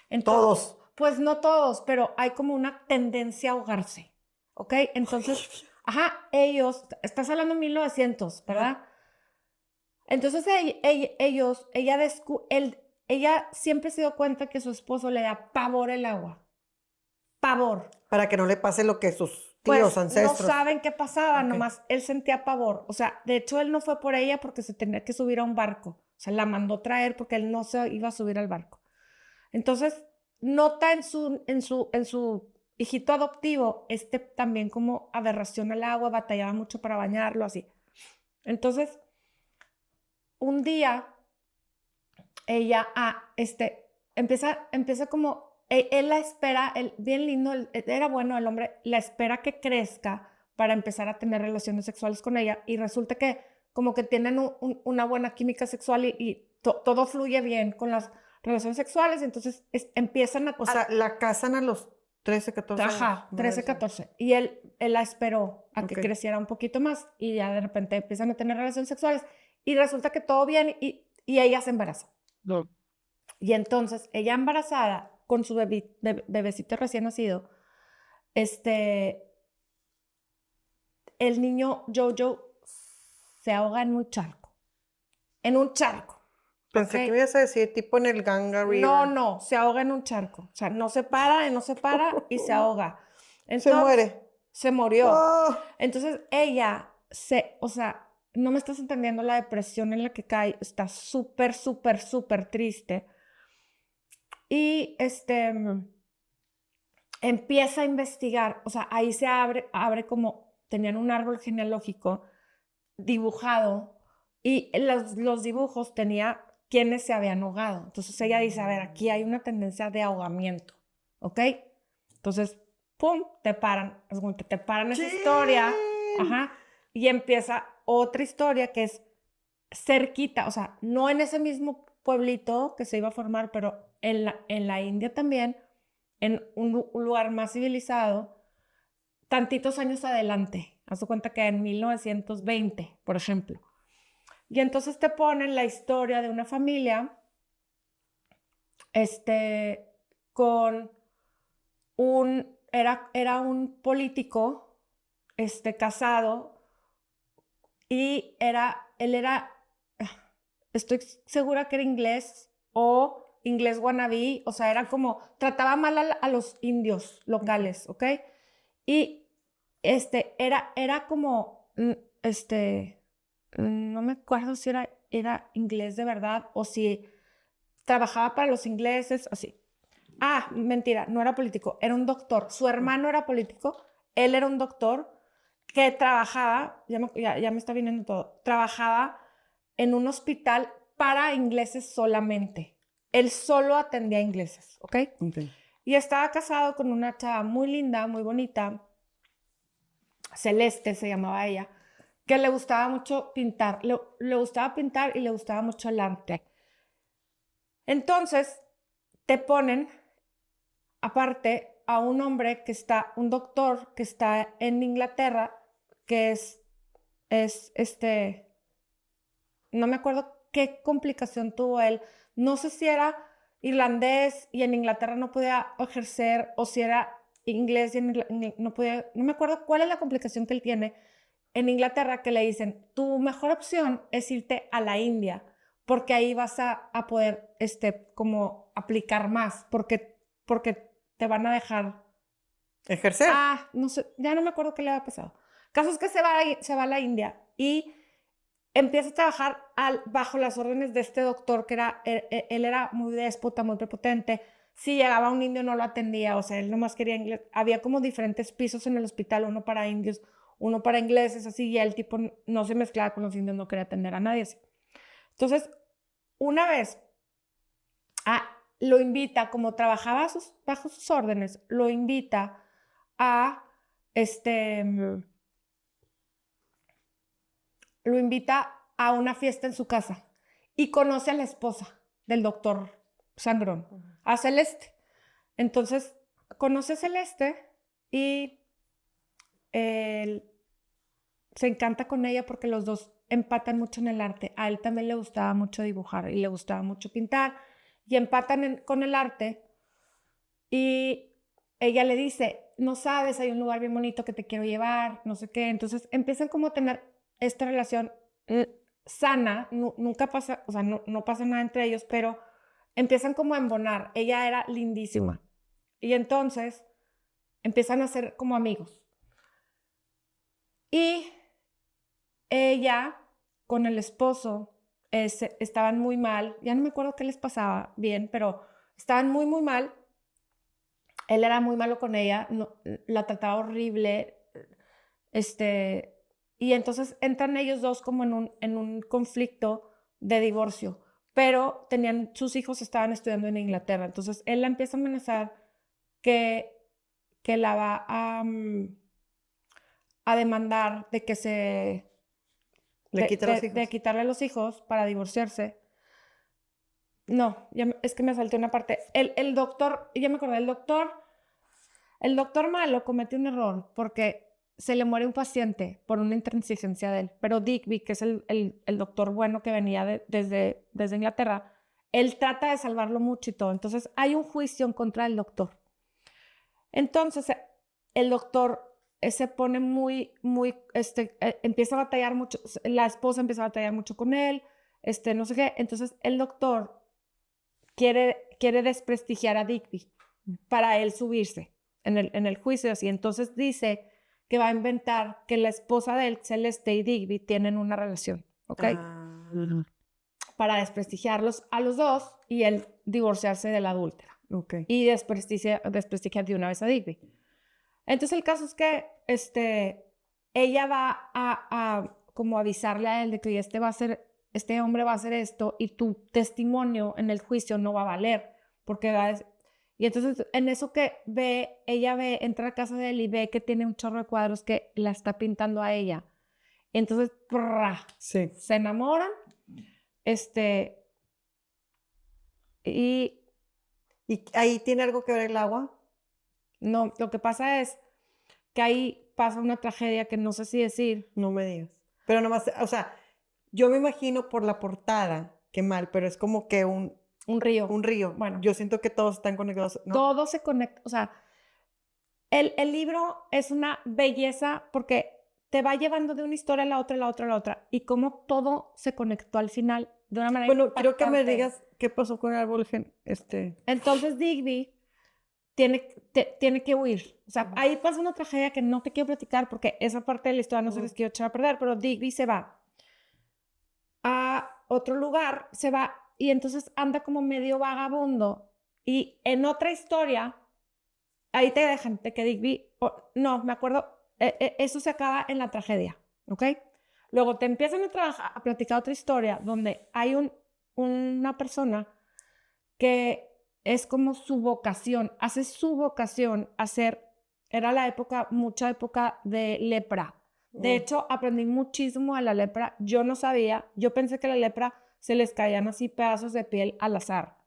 Entonces, Todos. pues no todos, pero hay como una tendencia a ahogarse, ¿ok? Entonces, ellos, estás hablando de 1900, ¿verdad? Entonces ella siempre se dio cuenta que su esposo le da pavor el agua. Pavor. Para que no le pase lo que sus Pues tíos, ancestros. no saben qué pasaba, Ok. nomás él sentía pavor. O sea, de hecho él no fue por ella porque se tenía que subir a un barco. O sea, la mandó traer porque él no se iba a subir al barco. Entonces, nota en su hijito adoptivo también como aberración al agua, batallaba mucho para bañarlo, así. Entonces, un día ella empieza como él la espera, bien lindo, era bueno el hombre, la espera que crezca para empezar a tener relaciones sexuales con ella y resulta que como que tienen una buena química sexual y todo fluye bien con las relaciones sexuales, entonces empiezan a... O sea, la casan a los 13, 14 años. Ajá, 13, 14. Y él la esperó a que Ok. creciera un poquito más y ya de repente empiezan a tener relaciones sexuales y resulta que todo bien y ella se embaraza. No. Y entonces ella embarazada con su bebecito recién nacido, el niño Jojo se ahoga en un charco. En un charco. Pensé ¿ok? que me ibas a decir tipo en el Ganga River. No, se ahoga en un charco. O sea, no se para y se ahoga. Se Entonces, muere. Se murió. Oh, Entonces ella o sea, no me estás entendiendo la depresión en la que cae. Está súper, súper, súper triste. Y empieza a investigar. O sea, ahí se abre como, tenían un árbol genealógico dibujado y los dibujos tenía quienes se habían ahogado. Entonces ella dice, a ver, aquí hay una tendencia de ahogamiento, ¿ok? Entonces, pum, te paran esa historia, y empieza otra historia que es cerquita, o sea, no en ese mismo pueblito que se iba a formar, pero en la India también, en un lugar más civilizado, tantitos años adelante. Haz de cuenta que en 1920, por ejemplo. Y entonces te ponen la historia de una familia con era un político casado y él era, estoy segura que era inglés o inglés wannabe, o sea, era como, trataba mal a los indios locales, ¿ok? Y era como, no me acuerdo si era inglés de verdad o si trabajaba para los ingleses, así. Ah, mentira, no era político, era un doctor. Su hermano era político, él era un doctor que trabajaba, ya me está viniendo todo, trabajaba en un hospital para ingleses solamente. Él solo atendía ingleses, ¿ok? Y estaba casado con una chava muy linda, muy bonita, Celeste se llamaba ella, que le gustaba mucho pintar, le gustaba pintar y le gustaba mucho el arte. Entonces, te ponen, aparte, a un hombre un doctor que está en Inglaterra, que no me acuerdo qué complicación tuvo él, no sé si era irlandés y en Inglaterra no podía ejercer, o si era inglés y no podía, no me acuerdo cuál es la complicación que él tiene en Inglaterra, que le dicen, tu mejor opción es irte a la India, porque ahí vas a poder, como aplicar más, porque te van a dejar ejercer. no sé, ya no me acuerdo qué le había pasado. Caso es que se va a la India y empieza a trabajar bajo las órdenes de este doctor, que él era muy déspota, muy prepotente. Si llegaba un indio no lo atendía, o sea, él nomás quería inglés. Había como diferentes pisos en el hospital, uno para indios, uno para ingleses, así, y el tipo no se mezclaba con los indios, no quería atender a nadie así. Entonces, una vez, lo invita, como trabajaba bajo sus órdenes, lo invita a, lo invita a una fiesta en su casa y conoce a la esposa del doctor Sangrón, a Celeste. Entonces, conoce a Celeste y él se encanta con ella porque los dos empatan mucho en el arte. A él también le gustaba mucho dibujar y le gustaba mucho pintar y empatan con el arte y ella le dice, no sabes, hay un lugar bien bonito que te quiero llevar, no sé qué. Entonces empiezan como a tener esta relación sana, nunca pasa, o sea, no pasa nada entre ellos, pero empiezan como a embonar. Ella era lindísima. Y entonces empiezan a ser como amigos. Y ella con el esposo estaban muy mal. Ya no me acuerdo qué les pasaba bien, pero estaban muy, muy mal. Él era muy malo con ella, la trataba horrible. Y entonces entran ellos dos como en un conflicto de divorcio. Pero sus hijos estaban estudiando en Inglaterra. Entonces él la empieza a amenazar que la va a demandar de que de quitarle los hijos para divorciarse. No, es que me salté una parte. El doctor, ya me acordé, el doctor malo cometió un error porque se le muere un paciente por una intransigencia de él. Pero Digby, que es el doctor bueno que venía desde Inglaterra, él trata de salvarlo mucho y todo. Entonces hay un juicio en contra del doctor. Entonces el doctor se pone empieza a batallar mucho, la esposa empieza a batallar mucho con él, no sé qué. Entonces el doctor quiere desprestigiar a Digby para él subirse en el juicio así. Entonces dice que va a inventar que la esposa de él, Celeste, y Digby tienen una relación, ¿ok? Para desprestigiarlos a los dos y él divorciarse de la adúltera. Okay. Y desprestigiar de una vez a Digby. Entonces el caso es que ella va a como avisarle a él de que este hombre va a hacer esto y tu testimonio en el juicio no va a valer porque y entonces en eso que ella entra a casa de él y ve que tiene un chorro de cuadros que la está pintando a ella. Entonces sí. Se enamoran ¿Y ahí tiene algo que ver el agua? No, lo que pasa es que ahí pasa una tragedia que no sé si decir. No me digas. Pero nomás, o sea, yo me imagino por la portada, qué mal, pero es como que un río. Un río. Bueno. Yo siento que todos están conectados, ¿no? Todo se conecta, o sea, el libro es una belleza porque te va llevando de una historia a la otra, a la otra, a la otra. Y cómo todo se conectó al final de una manera Bueno, quiero que me impactante. digas qué pasó con el árbol. Entonces Digby tiene que huir. O sea, ahí pasa una tragedia que no te quiero platicar porque esa parte de la historia no se les quiero echar a perder, pero Digby se va a otro lugar, se va y entonces anda como medio vagabundo. Y en otra historia, ahí te dejan de que Digby, no, me acuerdo, eso se acaba en la tragedia, ¿ok? Luego te empiezan a platicar otra historia donde hay una persona que es como su vocación, hace su vocación era mucha época de lepra. De hecho, aprendí muchísimo de la lepra. Yo no sabía, yo pensé que la lepra se les caían así pedazos de piel al azar.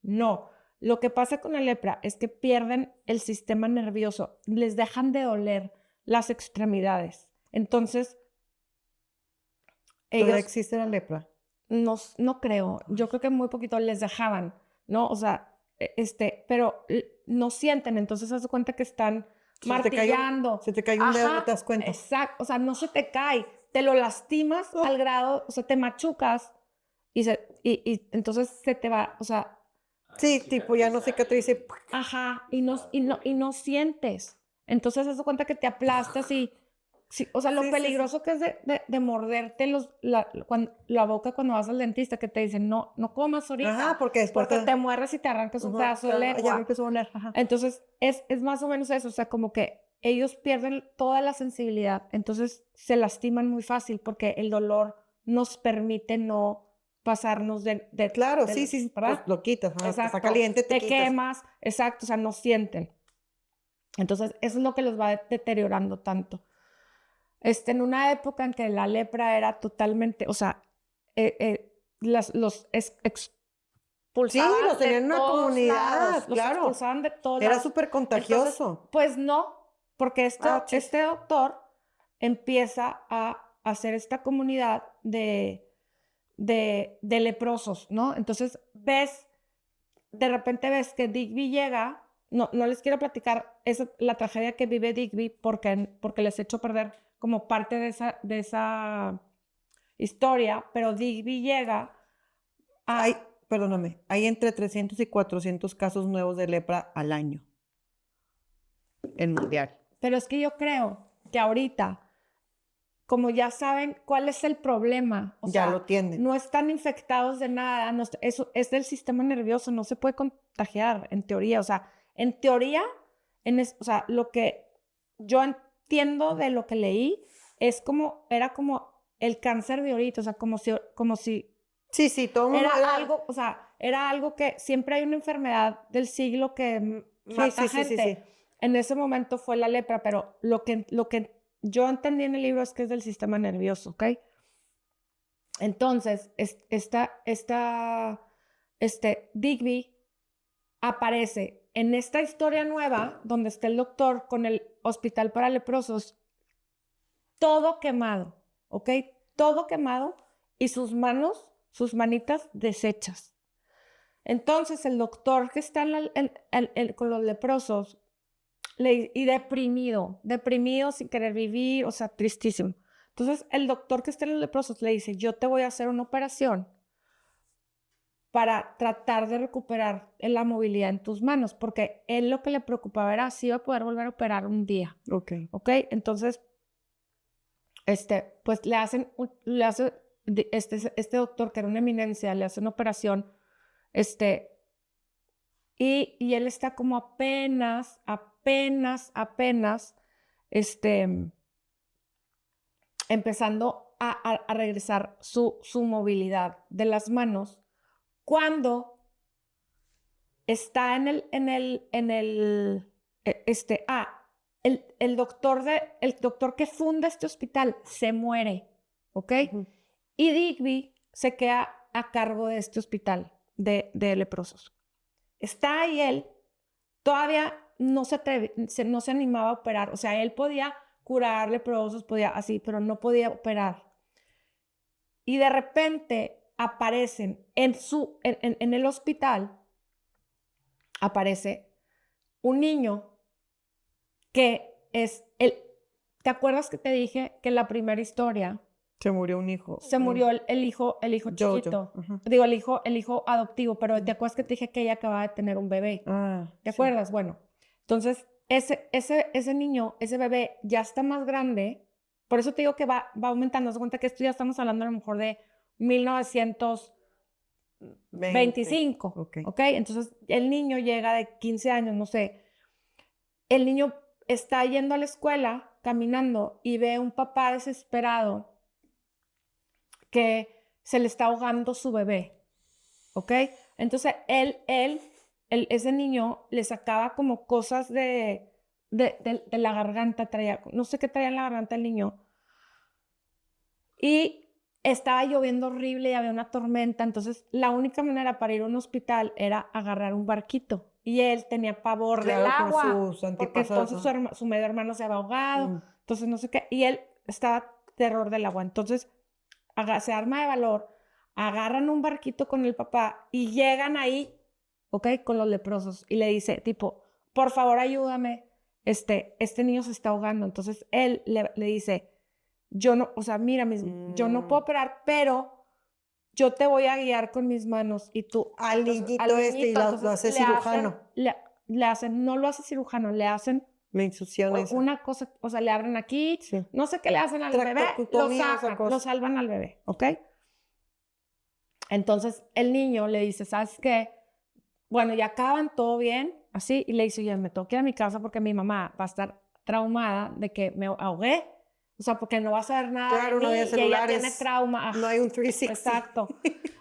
No, lo que pasa con la lepra es que pierden el sistema nervioso, les dejan de doler las extremidades. Entonces, ¿Todavía existe la lepra? No creo, yo creo que muy poquito les dejaban, ¿no? O sea, pero no sienten, entonces haz de cuenta que están martillando. Se te cae un dedo, no te das cuenta. Exacto, o sea, no se te cae, te lo lastimas al grado, o sea, te machucas y entonces se te va, o sea. Sí, tipo, ya no cicatrice. Ajá, y no sientes. Entonces haz de cuenta que te aplastas y, sí, o sea, lo peligroso que es de morderte la boca cuando vas al dentista, que te dicen, no comas ahorita. Ajá, porque te muerdes y te arrancas un pedazo de lengua. Ya me empezó a doler. Ajá. Entonces, es más o menos eso, o sea, como que ellos pierden toda la sensibilidad, entonces se lastiman muy fácil porque el dolor nos permite no pasarnos Claro, de- sí, ¿verdad? pues lo quitas, está Exacto. caliente, te Te quitas. quemas, exacto, o sea, no sienten. Entonces, eso es lo que los va deteriorando tanto. En una época en que la lepra era totalmente, o sea, los expulsaban Sí, los tenían de en una todos comunidad, lados, los claro. expulsaban de todos Era lados. súper Entonces, contagioso. pues no, porque Ah, chis. este doctor empieza a hacer esta comunidad de leprosos, ¿no? Entonces, de repente ves que Digby llega, no les quiero platicar la tragedia que vive Digby porque les he hecho perder como parte de esa historia, pero Digby llega a... Perdóname, hay entre 300 y 400 casos nuevos de lepra al año en mundial. Pero es que yo creo que ahorita, como ya saben cuál es el problema, o Ya sea, lo tienen. no están infectados de nada, eso es del sistema nervioso, no se puede contagiar en teoría, o sea, en teoría, o sea, lo que yo entiendo de lo que leí era como el cáncer de ahorita, o sea, como si Sí, todo el mundo era algo, o sea, era algo que siempre hay una enfermedad del siglo que mata gente. Sí. En ese momento fue la lepra, pero lo que yo entendí en el libro es que es del sistema nervioso, ¿ok? Entonces, Digby aparece en esta historia nueva, donde está el doctor con el hospital para leprosos, todo quemado, ¿ok? Todo quemado y sus manitas deshechas. Entonces, el doctor que está con los leprosos y deprimido sin querer vivir, o sea, tristísimo. Entonces, el doctor que está en los leprosos le dice, yo te voy a hacer una operación para tratar de recuperar la movilidad en tus manos, porque él lo que le preocupaba era si iba a poder volver a operar un día. Ok. ¿Ok? Entonces, pues este doctor, que era una eminencia, le hace una operación, y él está como apenas, empezando a regresar su movilidad de las manos, cuando está el doctor que funda este hospital se muere, ¿ok? Ujú. Y Digby se queda a cargo de este hospital de leprosos. Está ahí él, todavía no se animaba a operar, o sea, él podía curar leprosos, podía así, pero no podía operar. Y de repente aparecen en el hospital, aparece un niño que es ¿te acuerdas que te dije que en la primera historia Se murió un hijo. se murió el hijo Jojo, chiquito? ajá. Digo, el hijo adoptivo, pero ¿te acuerdas que te dije que ella acababa de tener un bebé? Ah, ¿Te sí. acuerdas? Bueno, entonces ese niño, ese bebé ya está más grande, por eso te digo que va aumentando. Haz de cuenta que esto ya estamos hablando a lo mejor de 1925, ¿ok? Entonces el niño llega de 15 años, no sé. El niño está yendo a la escuela, caminando, y ve un papá desesperado que se le está ahogando su bebé, ¿ok? Entonces ese niño le sacaba como cosas de la garganta, no sé qué traía en la garganta el niño, y estaba lloviendo horrible y había una tormenta, entonces la única manera para ir a un hospital era agarrar un barquito, y él tenía pavor del Claro, por agua, sus porque antepasados. entonces su medio hermano se había ahogado, Mm. entonces no sé qué, y él estaba terror del agua, entonces se arma de valor, agarran un barquito con el papá y llegan ahí, ¿ok? Con los leprosos, y le dice, tipo, por favor ayúdame, este niño se está ahogando. Entonces él le dice, yo no, o sea, mira, yo no puedo operar, pero yo te voy a guiar con mis manos, y tú... Al entonces, niñito y lo entonces, hace cirujano. le hacen, no lo hace cirujano, le hacen La insucción esa. una cosa, o sea, le abren aquí, Sí. no sé qué le hacen al bebé, lo Tractotomía, esa sacan, cosa. lo salvan al bebé, ¿ok? Entonces el niño le dice, ¿sabes qué? Bueno, ya acaban, todo bien, así, y le dice, oye, me tengo que ir a mi casa porque mi mamá va a estar traumada de que me ahogué. O sea, porque no va a saber nada Claro, de no mí, había y ella celulares, tiene trauma. no hay un 360. Exacto.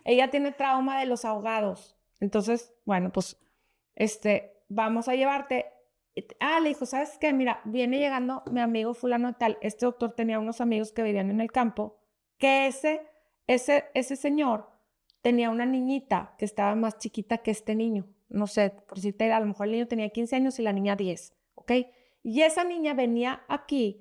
Ella tiene trauma de los ahogados. Entonces, bueno, pues, vamos a llevarte. Le dijo, ¿sabes qué? Mira, viene llegando mi amigo fulano de tal. Este doctor tenía unos amigos que vivían en el campo, que ese señor tenía una niñita que estaba más chiquita que este niño. No sé, por si a lo mejor el niño tenía 15 años y la niña 10, ¿ok? Y esa niña venía aquí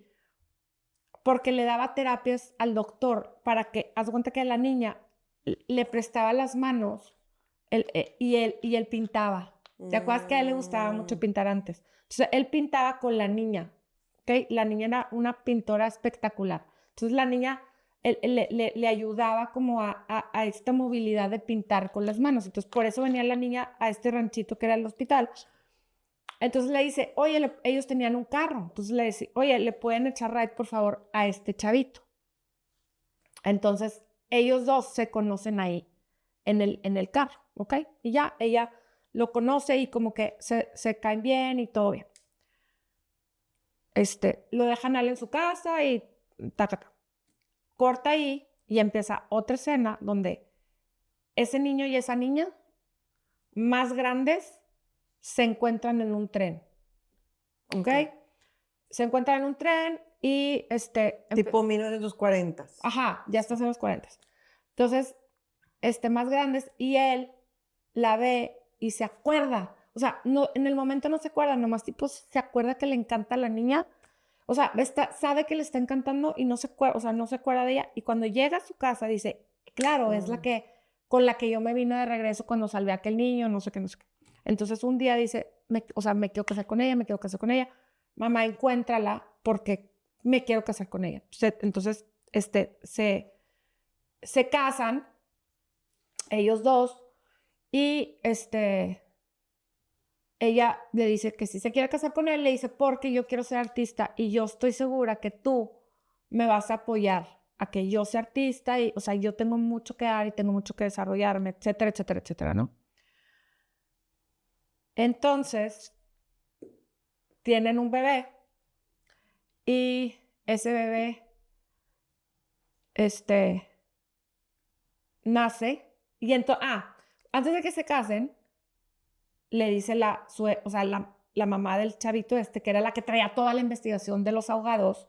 porque le daba terapias al doctor para que, haz cuenta que la niña le prestaba las manos y él pintaba. ¿Te acuerdas que a él le gustaba mucho pintar antes? Entonces, él pintaba con la niña, ¿ok? La niña era una pintora espectacular. Entonces, la niña le ayudaba como a esta movilidad de pintar con las manos. Entonces, por eso venía la niña a este ranchito que era el hospital. Entonces le dice, oye, ellos tenían un carro. Entonces le dice, oye, ¿le pueden echar ride, por favor, a este chavito? Entonces, ellos dos se conocen ahí en el carro, ¿ok? Y ya, ella lo conoce y como que se caen bien y todo bien. Lo dejan a él en su casa y corta ahí y empieza otra escena donde ese niño y esa niña más grandes se encuentran en un tren, ¿ok? Se encuentran en un tren y Tipo 1940. Ajá, ya estás en los 40. Entonces, más grandes y él la ve y se acuerda. O sea, no, en el momento no se acuerda, nomás tipo se acuerda que le encanta a la niña. O sea, sabe que le está encantando y no se acuerda, o sea, no se acuerda de ella. Y cuando llega a su casa dice, claro, es la que, con la que yo me vine de regreso cuando salvé a aquel niño, no sé qué, no sé qué. Entonces un día dice, me quiero casar con ella, me quiero casar con ella. Mamá, encuéntrala porque me quiero casar con ella. Entonces, se casan ellos dos y ella le dice que si se quiere casar con él, le dice, porque yo quiero ser artista y yo estoy segura que tú me vas a apoyar a que yo sea artista y, o sea, yo tengo mucho que dar y tengo mucho que desarrollarme, etcétera, etcétera, etcétera, ¿no? Entonces, tienen un bebé y ese bebé, nace y entonces, antes de que se casen, le dice la mamá del chavito que era la que traía toda la investigación de los ahogados,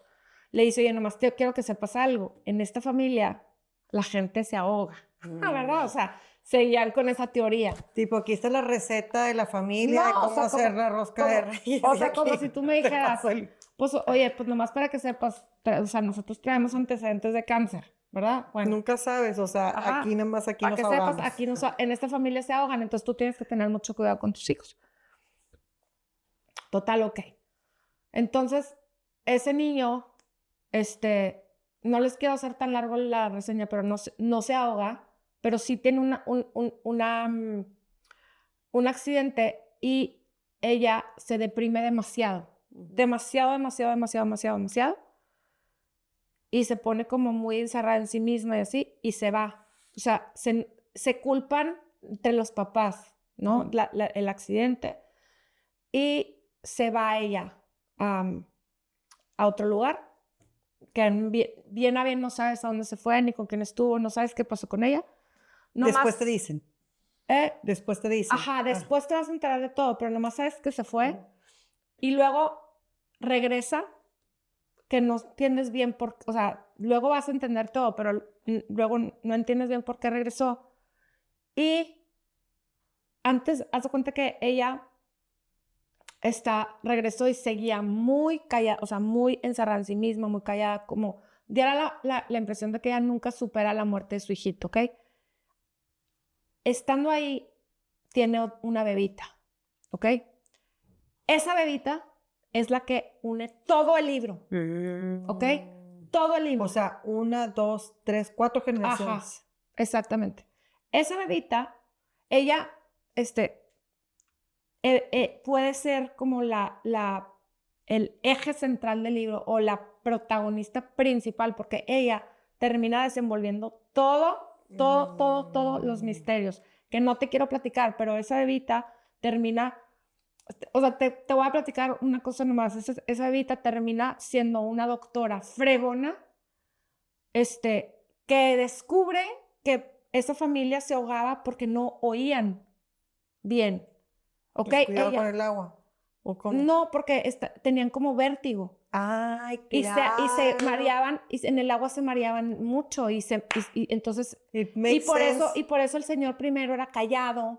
le dice, oye, nomás quiero que sepas algo, en esta familia la gente se ahoga, ¿verdad? O sea, seguían con esa teoría. Tipo, aquí está la receta de la familia, de No, o cómo sea, hacer la rosca de reyes. O y sea, como aquí si tú me te dijeras, paso el- pues, oye, pues nomás para que sepas, o sea, nosotros traemos antecedentes de cáncer, ¿verdad? Bueno, Nunca sabes, o sea, ajá, aquí nada más aquí para nos que ahogamos. sepas, aquí en esta familia se ahogan, entonces tú tienes que tener mucho cuidado con tus hijos. Total, ok. Entonces, ese niño, no les quiero hacer tan largo la reseña, pero no se ahoga, pero sí tiene un accidente y ella se deprime demasiado, demasiado, demasiado, demasiado, demasiado, demasiado, y se pone como muy encerrada en sí misma y así, y se va. O sea, se culpan entre los papás, ¿no? El accidente, y se va ella a otro lugar, que bien a bien no sabes a dónde se fue, ni con quién estuvo, no sabes qué pasó con ella. Después te dicen. Después te dicen. Ajá, después te vas a enterar de todo, pero nomás sabes que se fue y luego regresa, que no entiendes bien por, o sea, luego vas a entender todo, pero luego no entiendes bien por qué regresó. Y antes, haz de cuenta que ella regresó y seguía muy callada, o sea, muy encerrada en sí misma, muy callada, como diera la impresión de que ella nunca supera la muerte de su hijito, ¿ok? Estando ahí, tiene una bebita, ¿ok? Esa bebita es la que une todo el libro, ¿ok? Todo el libro. O sea, 1, 2, 3, 4 generaciones. Ajá, exactamente. Esa bebita, ella, puede ser como el eje central del libro o la protagonista principal, porque ella termina desenvolviendo todos los misterios, que no te quiero platicar, pero esa bebita termina O sea, te voy a platicar una cosa nomás. Esa bebita termina siendo una doctora fregona, que descubre que esa familia se ahogaba porque no oían bien. ¿Ok? Pues cuidado Ella, con el agua. ¿O con... no, porque tenían como vértigo. Ay, Y se claro. mareaban, en el agua se mareaban mucho, y entonces, It y makes por eso, sense. y por eso el señor primero era callado,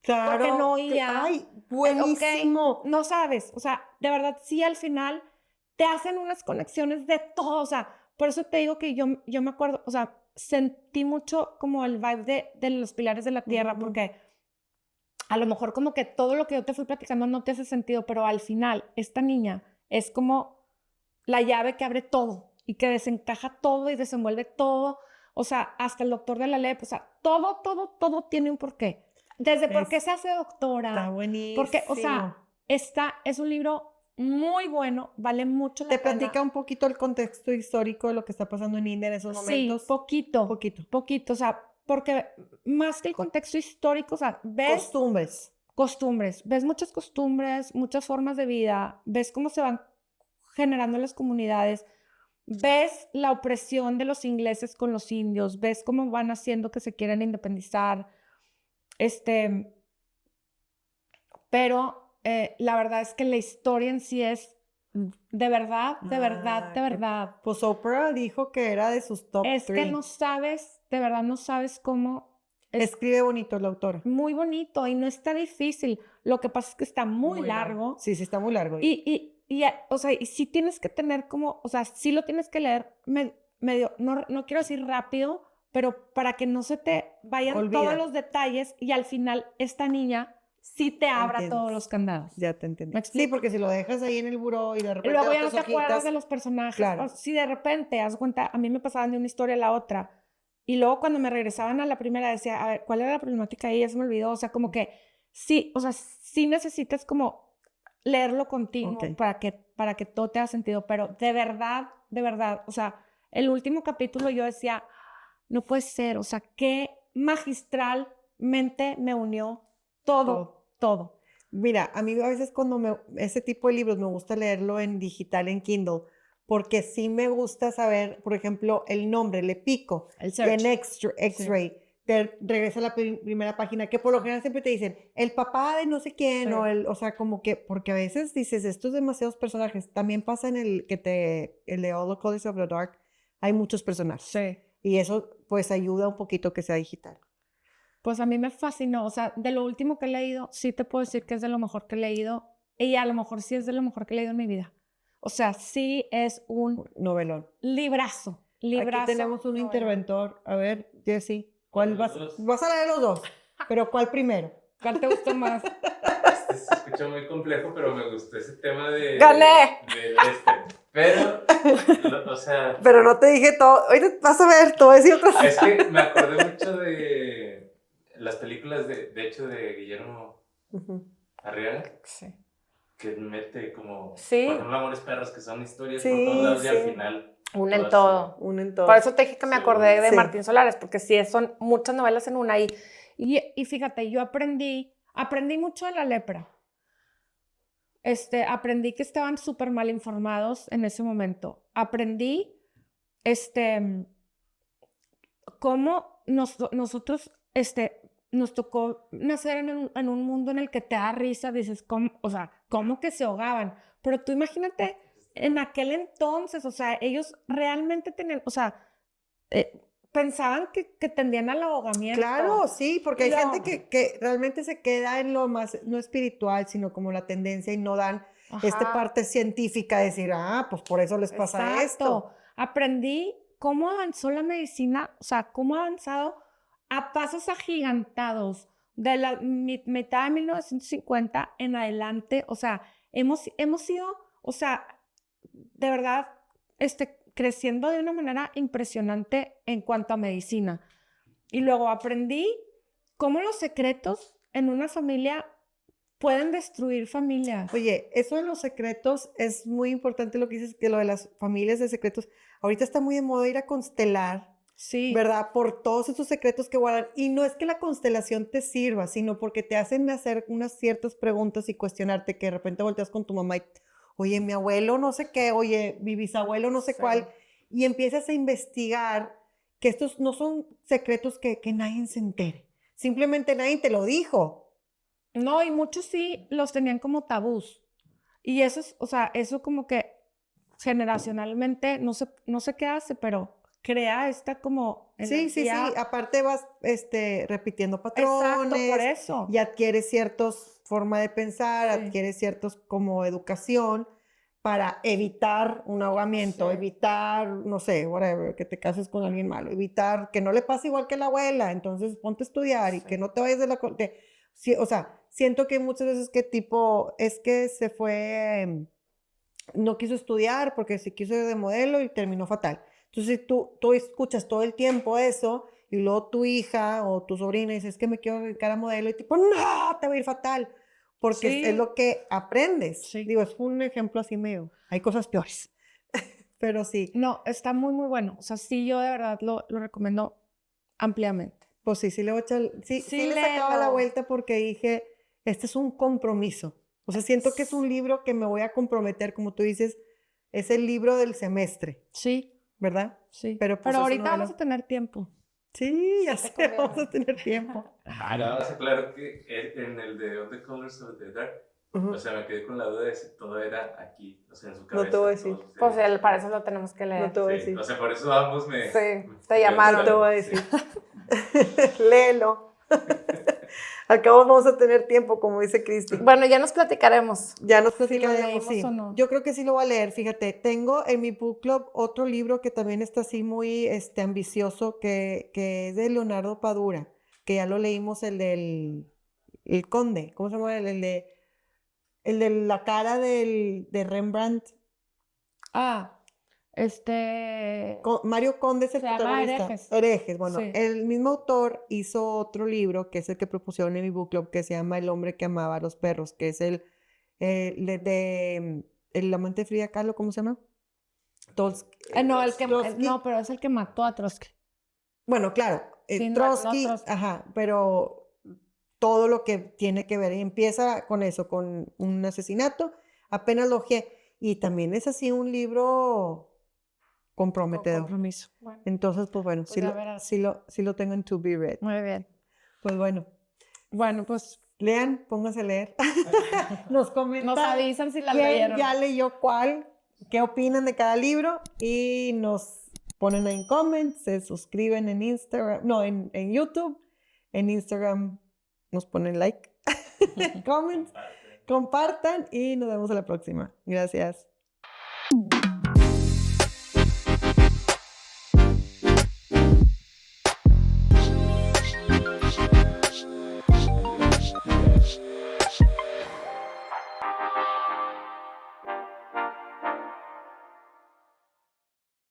Claro. porque no oía. Ay, Ok, buenísimo. no sabes, o sea, de verdad, sí, al final te hacen unas conexiones de todo, o sea, por eso te digo que yo me acuerdo, o sea, sentí mucho como el vibe de los pilares de la tierra, Ujú. porque a lo mejor como que todo lo que yo te fui platicando no te hace sentido, pero al final esta niña es como la llave que abre todo y que desencaja todo y desenvuelve todo. O sea, hasta el doctor de la LEP, o sea, todo tiene un porqué. Desde por qué se hace Está doctora, buenísimo. porque, o sea, es un libro muy bueno, vale mucho la ¿Te pena. platica un poquito el contexto histórico de lo que está pasando en India en esos momentos? Sí, poquito, Poquito. o sea, porque más que el contexto histórico, o sea, ves Costumbres. ves muchas costumbres, muchas formas de vida, ves cómo se van generando las comunidades, ves la opresión de los ingleses con los indios, ves cómo van haciendo que se quieren independizar, pero la verdad es que la historia en sí es de verdad, de Ah, verdad. Pues Oprah dijo que era de sus top Es que 3. no sabes, de verdad no sabes cómo es Escribe bonito la autora. muy bonito y no está difícil. Lo que pasa es que está muy largo. Sí, está muy largo. O sea, y sí tienes que tener como, o sea, sí lo tienes que leer medio, no quiero decir rápido, pero para que no se te vayan Olvida. todos los detalles y al final esta niña sí te abra Entiendes. todos los candados. Ya te entendí. ¿Me explico? Sí, porque si lo dejas ahí en el buró y de Y repente luego ya no otras te acuerdas hojitas, de los personajes. claro. O si de repente, haz cuenta, a mí me pasaban de una historia a la otra. Y luego cuando me regresaban a la primera decía, a ver, ¿cuál era la problemática ahí? Ya se me olvidó. O sea, como que sí, o sea, sí necesitas como leerlo contigo Ok. para que todo te haga sentido. Pero de verdad, o sea, el último capítulo yo decía, no puede ser, o sea, qué magistralmente me unió todo. Mira, a mí a veces cuando ese tipo de libros me gusta leerlo en digital, en Kindle, porque sí me gusta saber, por ejemplo, el nombre, le pico, El y en search. X-ray, te regresa a la primera página, que por lo general siempre te dicen, el papá de no sé quién, Sí. o sea, como que, porque a veces dices, estos demasiados personajes, también pasa en el de All the Colors of the Dark, hay muchos personajes, Sí. y eso pues ayuda un poquito que sea digital. Pues a mí me fascinó, o sea, de lo último que he leído, sí te puedo decir que es de lo mejor que he leído y a lo mejor sí es de lo mejor que he leído en mi vida. O sea, sí es un Novelón. librazo. Aquí tenemos un novelón. interventor. A ver, Jessy, ¿cuál Los vas? dos. Vas a leer los dos, pero ¿cuál primero? ¿Cuál te gustó más? Se escucha muy complejo, pero me gustó ese tema de... ¡Gané! Pero, o sea, Pero no te dije todo. Ahorita vas a ver, te voy a decir otras. es que me acordé mucho de las películas, de hecho, de Guillermo Arriaga, Sí. que mete como, Sí. por ejemplo, Amores Perros, que son historias Sí, por todos lados y al sí. final... Unen todas todo. Un en todo. Por eso te dije que me Sí. acordé de Sí. Martín Solares, porque sí, son muchas novelas en una. Y fíjate, yo aprendí mucho de la lepra. Aprendí que estaban súper mal informados en ese momento. Aprendí, cómo nosotros, nos tocó nacer en un mundo en el que te da risa, dices, ¿cómo? O sea, ¿cómo que se ahogaban? Pero tú imagínate, en aquel entonces, o sea, ellos realmente tenían, o sea, pensaban que tendían al ahogamiento. Claro, sí, porque hay No. gente que realmente se queda en lo más, no espiritual, sino como la tendencia y no dan esta Ajá. parte científica de decir, pues por eso les pasa esto. Aprendí cómo avanzó la medicina, o sea, cómo ha avanzado a pasos agigantados de la mitad de 1950 en adelante. O sea, hemos ido, o sea, de verdad, creciendo de una manera impresionante en cuanto a medicina. Y luego aprendí cómo los secretos en una familia pueden destruir familias. Oye, eso de los secretos es muy importante lo que dices, que lo de las familias de secretos. Ahorita está muy de moda ir a constelar Sí. ¿verdad? Por todos esos secretos que guardan. Y no es que la constelación te sirva, sino porque te hacen hacer unas ciertas preguntas y cuestionarte que de repente volteas con tu mamá y, oye, mi abuelo no sé qué, oye, mi bisabuelo no sé Sí. cuál, y empiezas a investigar que estos no son secretos que nadie se entere. Simplemente nadie te lo dijo. No, y muchos sí los tenían como tabús. Y eso es, o sea, eso como que generacionalmente, no sé qué hace, pero crea esta como Sí, sí, sí. energía. Aparte vas repitiendo Exacto, por patrones eso. y adquieres ciertos forma de pensar, Sí. adquieres ciertos como educación para evitar un ahogamiento, Sí. evitar, no sé, whatever, que te cases con alguien malo, evitar que no le pase igual que la abuela, entonces ponte a estudiar y Sí. que no te vayas de la... Sí, o sea, siento que muchas veces que tipo, es que se fue, no quiso estudiar porque se quiso ir de modelo y terminó fatal. Entonces tú escuchas todo el tiempo eso y luego tu hija o tu sobrina dice, es que me quiero dedicar a modelo y tipo, no, te va a ir fatal, porque es Sí. lo que aprendes. Sí. Digo, es un ejemplo así medio, hay cosas peores, pero sí, No, está muy, muy bueno. O sea, sí, yo de verdad lo recomiendo ampliamente. pues sí, sí le voy a echar, sí, Sí, sí le sacaba la léelo. vuelta porque dije, este es un compromiso. O sea, siento que es un libro que me voy a comprometer, como tú dices, es el libro del semestre, Sí, ¿verdad? sí. Pero pues Pero es ahorita una vamos novela. a tener tiempo. Sí, ya Sí te sé, conviene. vamos a tener tiempo. Nada más aclaro que en el de On the Colors of the Dark, Ujú. o sea, me quedé con la duda de si todo era aquí, o sea, en su No cabeza. te voy a decir. todo sucede Pues en su para eso cabeza. lo tenemos que No leer. te voy a Sí, decir. o sea, por eso ambos me... Sí, me- te me llamaron. No te voy a Sí. decir. Léelo. Al cabo vamos a tener tiempo, como dice Cristi. Bueno, ya nos platicaremos. Ya nos si lo platicaremos, leímos sí. o no. Yo creo que sí lo voy a leer, fíjate. Tengo en mi book club otro libro que también está así muy ambicioso, que es de Leonardo Padura, que ya lo leímos, el Conde. ¿Cómo se llama? El de la cara de Rembrandt. Ah, Mario Conde es el Se llama protagonista. Herejes. Herejes. Bueno, Sí. el mismo autor hizo otro libro, que es el que propusieron en mi book club, que se llama El hombre que amaba a los perros, que es el amante de Frida Kahlo, ¿cómo se llama? No, Trotsky. no, pero es el que mató a Trotsky. Bueno, claro, Sí, no Trotsky, Trotsky. ajá, pero todo lo que tiene que ver, y empieza con eso, con un asesinato, apenas lo ojeé, y también es así un libro Con comprometedor. compromiso. Bueno, Entonces, pues bueno, pues ya verás. sí lo tengo en to be read. Muy bien. Pues bueno, Bueno, pues lean, pónganse a leer. Nos comentan nos avisan si la quién leyeron. ya leyó cuál, qué opinan de cada libro y nos ponen ahí en comments, se suscriben en Instagram, no, en YouTube, en Instagram nos ponen like, comments, compartan y nos vemos a la próxima. Gracias.